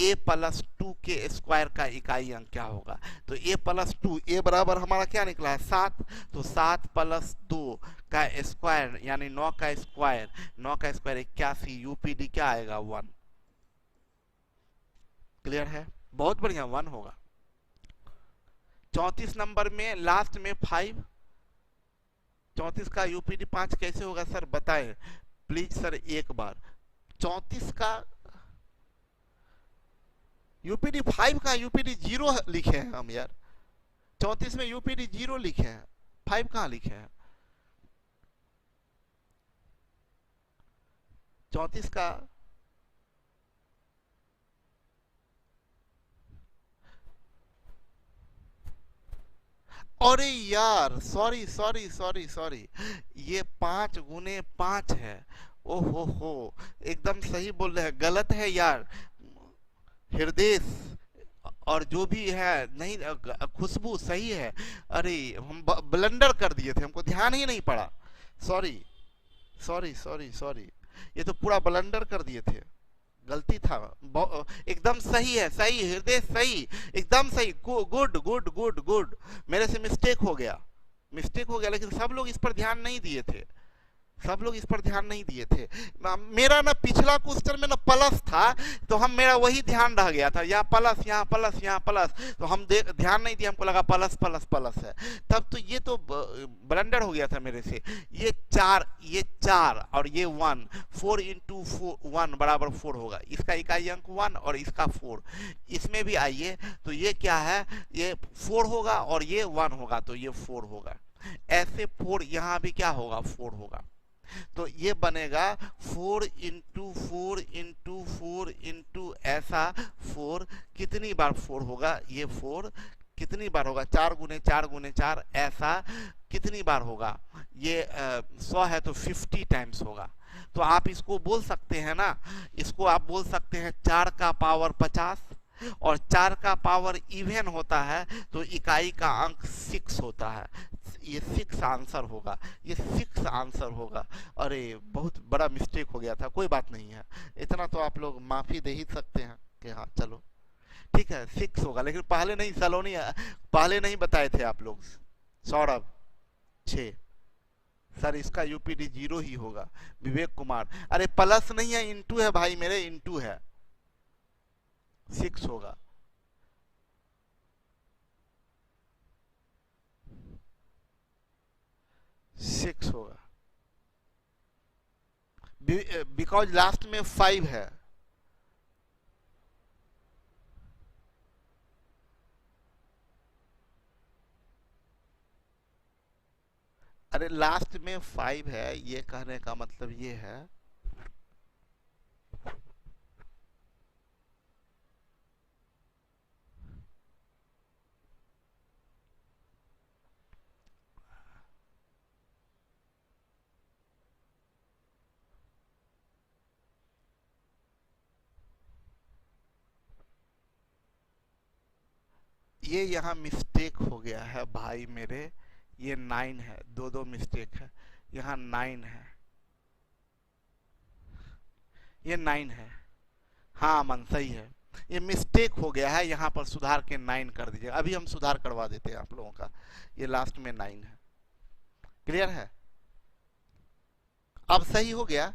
a प्लस 2 के स्क्वायर का इकाई अंक क्या होगा। तो a प्लस 2, a बराबर हमारा क्या निकला है 7, तो 7 प्लस 2 का स्क्वायर यानी 9 का स्क्वायर, 9 का स्क्वायर 81, यूपीडी क्या आएगा 1। क्लियर है, बहुत बढ़िया, 1 होगा। 34 नंबर में लास्ट में 5, 34 का यूपीडी 5 कैसे होगा सर बताएं प्लीज सर एक बार। 34 का यूपीडी 5 का यूपीडी 0 लिखे हैं हम यार, 34 में यूपीडी 0 लिखे हैं, 5 कहां लिखे हैं। 34 का अरे यार सॉरी सॉरी सॉरी सॉरी, ये 5 गुने 5 है। ओहो हो, एकदम सही बोल रहे हैं, गलत है यार हृदय और जो भी है, नहीं खुशबू सही है। अरे हम ब्लंडर कर दिए थे, हमको ध्यान ही नहीं पड़ा, सॉरी सॉरी सॉरी सॉरी, ये तो पूरा ब्लंडर कर दिए थे, गलती था। एकदम सही है, सही हृदय सही, एकदम सही, गुड गुड गुड गुड। मेरे से मिस्टेक हो गया, मिस्टेक हो गया, लेकिन सब लोग इस पर ध्यान नहीं दिए थे, सब लोग इस पर ध्यान नहीं दिए थे। मेरा ना पिछला क्वेश्चन में ना प्लस था, तो हम मेरा वही ध्यान रह गया था, यहाँ प्लस यहाँ प्लस यहाँ प्लस, तो हम ध्यान नहीं दिया, हमको लगा प्लस प्लस प्लस है, तब तो ये तो ब्लंडर हो गया था मेरे से। ये 4 और ये 1, 4 इंटू 1 बराबर 4 होगा, इसका इकाई अंक 1 और इसका 4। इसमें भी आइए तो ये क्या है, ये 4 होगा और ये 1 होगा, तो ये 4 होगा। ऐसे 4 यहाँ भी क्या होगा 4 होगा, तो ये बनेगा 4 इंटू 4 इंटू 4 इंटू ऐसा 4, कितनी बार 4 होगा, ये 4 कितनी बार होगा, 4 गुने 4 गुने 4, ऐसा कितनी बार होगा, ये 100 है तो 50 टाइम्स होगा। तो आप इसको बोल सकते हैं ना, इसको आप बोल सकते हैं 4 का पावर 50, और 4 का पावर इवन होता है तो इकाई का अंक 6 होता है, ये 6 आंसर होगा, ये 6 आंसर होगा। अरे बहुत बड़ा मिस्टेक हो गया था, कोई बात नहीं है, इतना तो आप लोग माफी दे ही सकते हैं कि हाँ चलो ठीक है 6 होगा, लेकिन पहले नहीं सलोनी, पहले नहीं बताए थे आप लोग। सौरभ 6 सर, इसका यूपीडी 0 ही होगा। विवेक कुमार अरे प्लस नहीं है, इंटू है भाई मेरे, इंटू है, 6 होगा। सिक्स होगा बिकॉज लास्ट में 5 है। अरे लास्ट में 5 है, ये कहने का मतलब ये है ये यहाँ मिस्टेक हो गया है भाई मेरे, ये 9 है, दो मिस्टेक है, यहाँ 9 है, ये 9 है। हाँ मन सही है, ये मिस्टेक हो गया है, यहाँ पर सुधार के 9 कर दीजिए। अभी हम सुधार करवा देते हैं आप लोगों का, ये लास्ट में 9 है। क्लियर है? अब सही हो गया?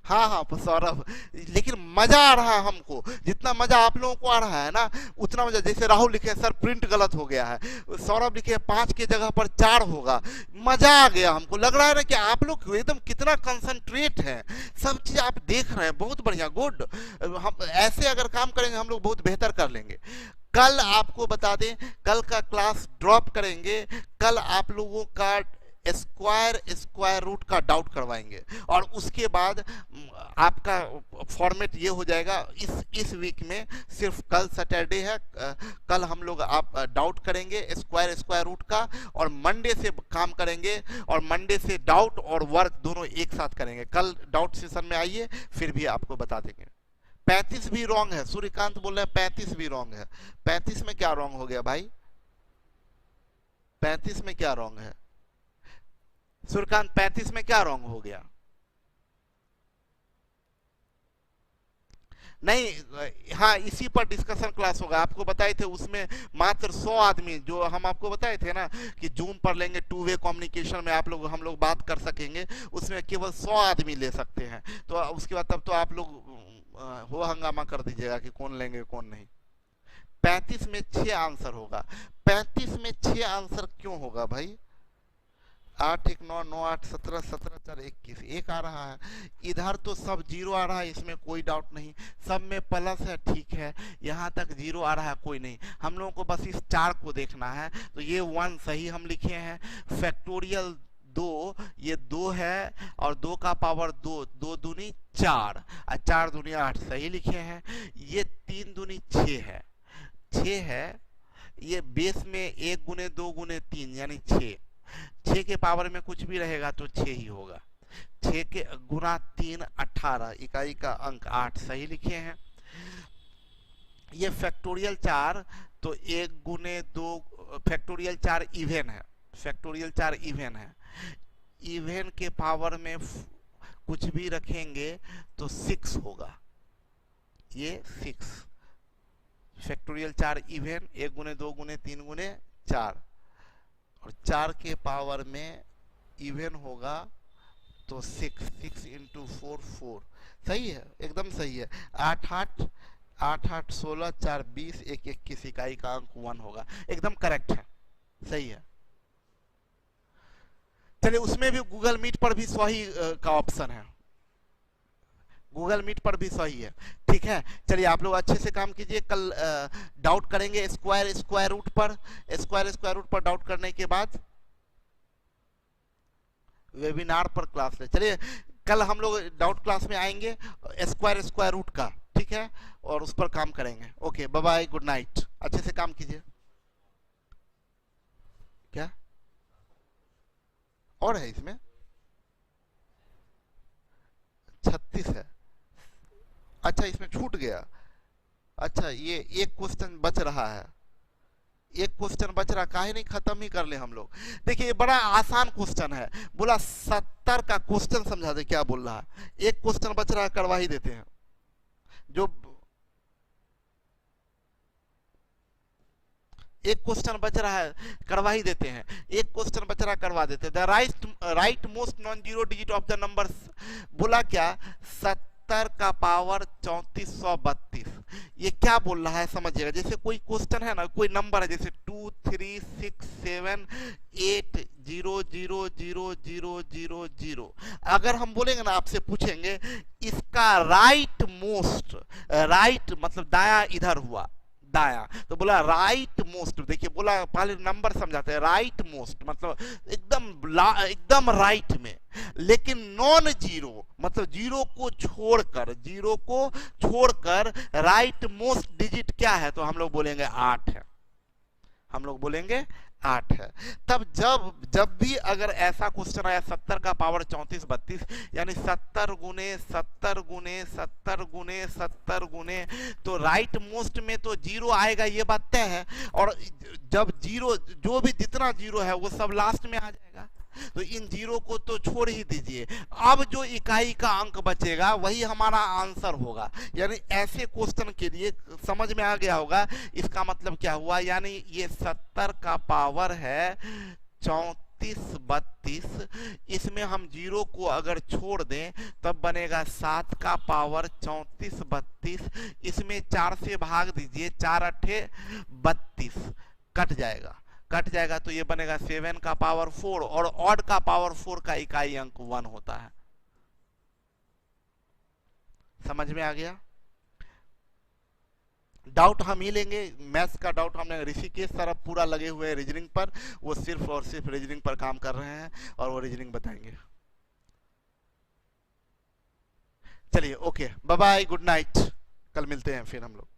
हाँ हाँ सौरभ, लेकिन मजा आ रहा है हमको, जितना मजा आप लोगों को आ रहा है ना उतना मजा। जैसे राहुल लिखे सर प्रिंट गलत हो गया है, सौरभ लिखे 5 की जगह पर 4 होगा। मजा आ गया हमको, लग रहा है ना कि आप लोग एकदम कितना कंसंट्रेट है, सब चीज आप देख रहे हैं, बहुत बढ़िया, गुड। हम ऐसे अगर काम करेंगे हम लोग बहुत बेहतर कर लेंगे। कल आपको बता दें, कल का क्लास ड्रॉप करेंगे, कल आप लोगों का स्क्वायर रूट का डाउट करवाएंगे, और उसके बाद आपका फॉर्मेट ये हो जाएगा। इस वीक में सिर्फ कल सैटरडे है, कल हम लोग आप डाउट करेंगे स्क्वायर रूट का, और मंडे से काम करेंगे, और मंडे से डाउट और वर्क दोनों एक साथ करेंगे। कल डाउट सेशन में आइए, फिर भी आपको बता देंगे। 35 भी रॉन्ग है, सूर्यकांत बोल रहे हैं 35 भी रॉन्ग है। 35 में क्या रॉन्ग हो गया भाई? 35 में क्या रॉन्ग है सूर्यकांत? 35 में क्या रॉन्ग हो गया? नहीं, हाँ इसी पर डिस्कशन क्लास होगा, आपको बताए थे उसमें मात्र 100 आदमी, जो हम आपको बताए थे ना कि जूम पर लेंगे, 2 वे कम्युनिकेशन में हम लोग बात कर सकेंगे, उसमें केवल 100 आदमी ले सकते हैं। तो उसके बाद तब तो आप लोग हो हंगामा कर दीजिएगा कि कौन लेंगे कौन नहीं। 35 में 6 आंसर होगा। 35 में 6 आंसर क्यों होगा भाई? 8 1 9 9 8 17 17 4 21 एक आ रहा है। इधर तो सब 0 आ रहा है, इसमें कोई डाउट नहीं, सब में प्लस है, ठीक है। यहाँ तक 0 आ रहा है, कोई नहीं। हम लोगों को बस इस 4 को देखना है, तो ये 1 सही हम लिखे हैं। फैक्टोरियल 2, ये 2 है, और 2 का पावर 2, 2 दूनी 4, और 4 दूनी 8 सही लिखे हैं। ये 3 दूनी 6 है, 6 है। ये बेस में 1 गुने 2 गुने 3 यानी 6, 6 के पावर में कुछ भी रहेगा तो 6 ही होगा। 6 के गुना 3 18, इकाई का अंक 8 सही लिखे हैं। ये फैक्टोरियल 4, तो 1 गुने 2, फैक्टोरियल 4 इवन है, फैक्टोरियल 4 इवन है। इवन के पावर में कुछ भी रखेंगे तो 6 होगा, ये 6। फैक्टोरियल 4 इवन, 1 गुने 2 गुने 3 गुने 4, और 4 के पावर में इवन होगा तो 6, 6 इंटू 4 4 सही है, एकदम सही है। 8 8 8 8 16 4 20 1 21 इकाई का अंक 1 होगा, एकदम करेक्ट है, सही है। चलिए उसमें भी गूगल मीट पर भी सही का ऑप्शन है, गूगल मीट पर भी सही है, ठीक है। चलिए आप लोग अच्छे से काम कीजिए, कल डाउट करेंगे स्क्वायर रूट पर, स्क्वायर रूट पर डाउट करने के बाद वेबिनार पर क्लास ले। चलिए कल हम लोग डाउट क्लास में आएंगे स्क्वायर रूट का, ठीक है, और उस पर काम करेंगे। Okay bye bye, good night, अच्छे से काम कीजिए। क्या और है इसमें? 36 है, अच्छा इसमें छूट गया। अच्छा ये एक क्वेश्चन बच रहा है, एक क्वेश्चन बच रहा, काहे नहीं खत्म ही कर ले हम लोग। देखिए बड़ा आसान क्वेश्चन है, बोला 70 का क्वेश्चन समझा दे, क्या बोल रहा है। एक क्वेश्चन बच रहा है, करवा ही देते हैं। जो एक क्वेश्चन बच रहा है करवा ही देते हैं, एक क्वेश्चन बच रहा है करवा देते हैं। The right most non zero digit of the number, बोला क्या, 70 का पावर 3432। ये क्या बोल रहा है समझिएगा। जैसे कोई क्वेश्चन है ना, कोई नंबर है जैसे 2 3 6 7 8 0 0 0 0 0 0, अगर हम बोलेंगे ना, आपसे पूछेंगे इसका राइट मोस्ट, राइट मतलब दाया इधर हुआ, दाया, तो बोला राइट मोस्ट। देखिए बोला पहले नंबर समझाते हैं, राइट मोस्ट मतलब एकदम राइट में, लेकिन नॉन जीरो मतलब जीरो को छोड़कर राइट मोस्ट डिजिट क्या है, तो हम लोग बोलेंगे 8 है, हम लोग बोलेंगे 8 है। तब जब भी अगर ऐसा क्वेश्चन आया 70 का पावर 3432 यानी 70 गुने 70 गुने 70 गुने 70 गुने, तो राइट मोस्ट में तो जीरो आएगा, ये बात तय है। और जब जीरो जो भी जितना जीरो है वो सब लास्ट में आ जाएगा, तो इन जीरो को तो छोड़ ही दीजिए, अब जो इकाई का अंक बचेगा वही हमारा आंसर होगा। यानी ऐसे क्वेश्चन के लिए समझ में आ गया होगा इसका मतलब क्या हुआ, यानी ये 70 का पावर है 34 32, इसमें हम जीरो को अगर छोड़ दें तब बनेगा 7 का पावर 34 32, इसमें 4 से भाग दीजिए, 4 अट्ठे 32, कट जाएगा तो ये बनेगा 7 का पावर 4, और ऑड का पावर 4 का इकाई अंक 1 होता है। समझ में आ गया? डाउट हम ही लेंगे, मैथ्स का डाउट हमने ऋषिकेश सर अब पूरा लगे हुए हैं रीजनिंग पर, वो सिर्फ और सिर्फ रीजनिंग पर काम कर रहे हैं और वो रीजनिंग बताएंगे। चलिए okay, bye bye, good night, कल मिलते हैं फिर हम लोग।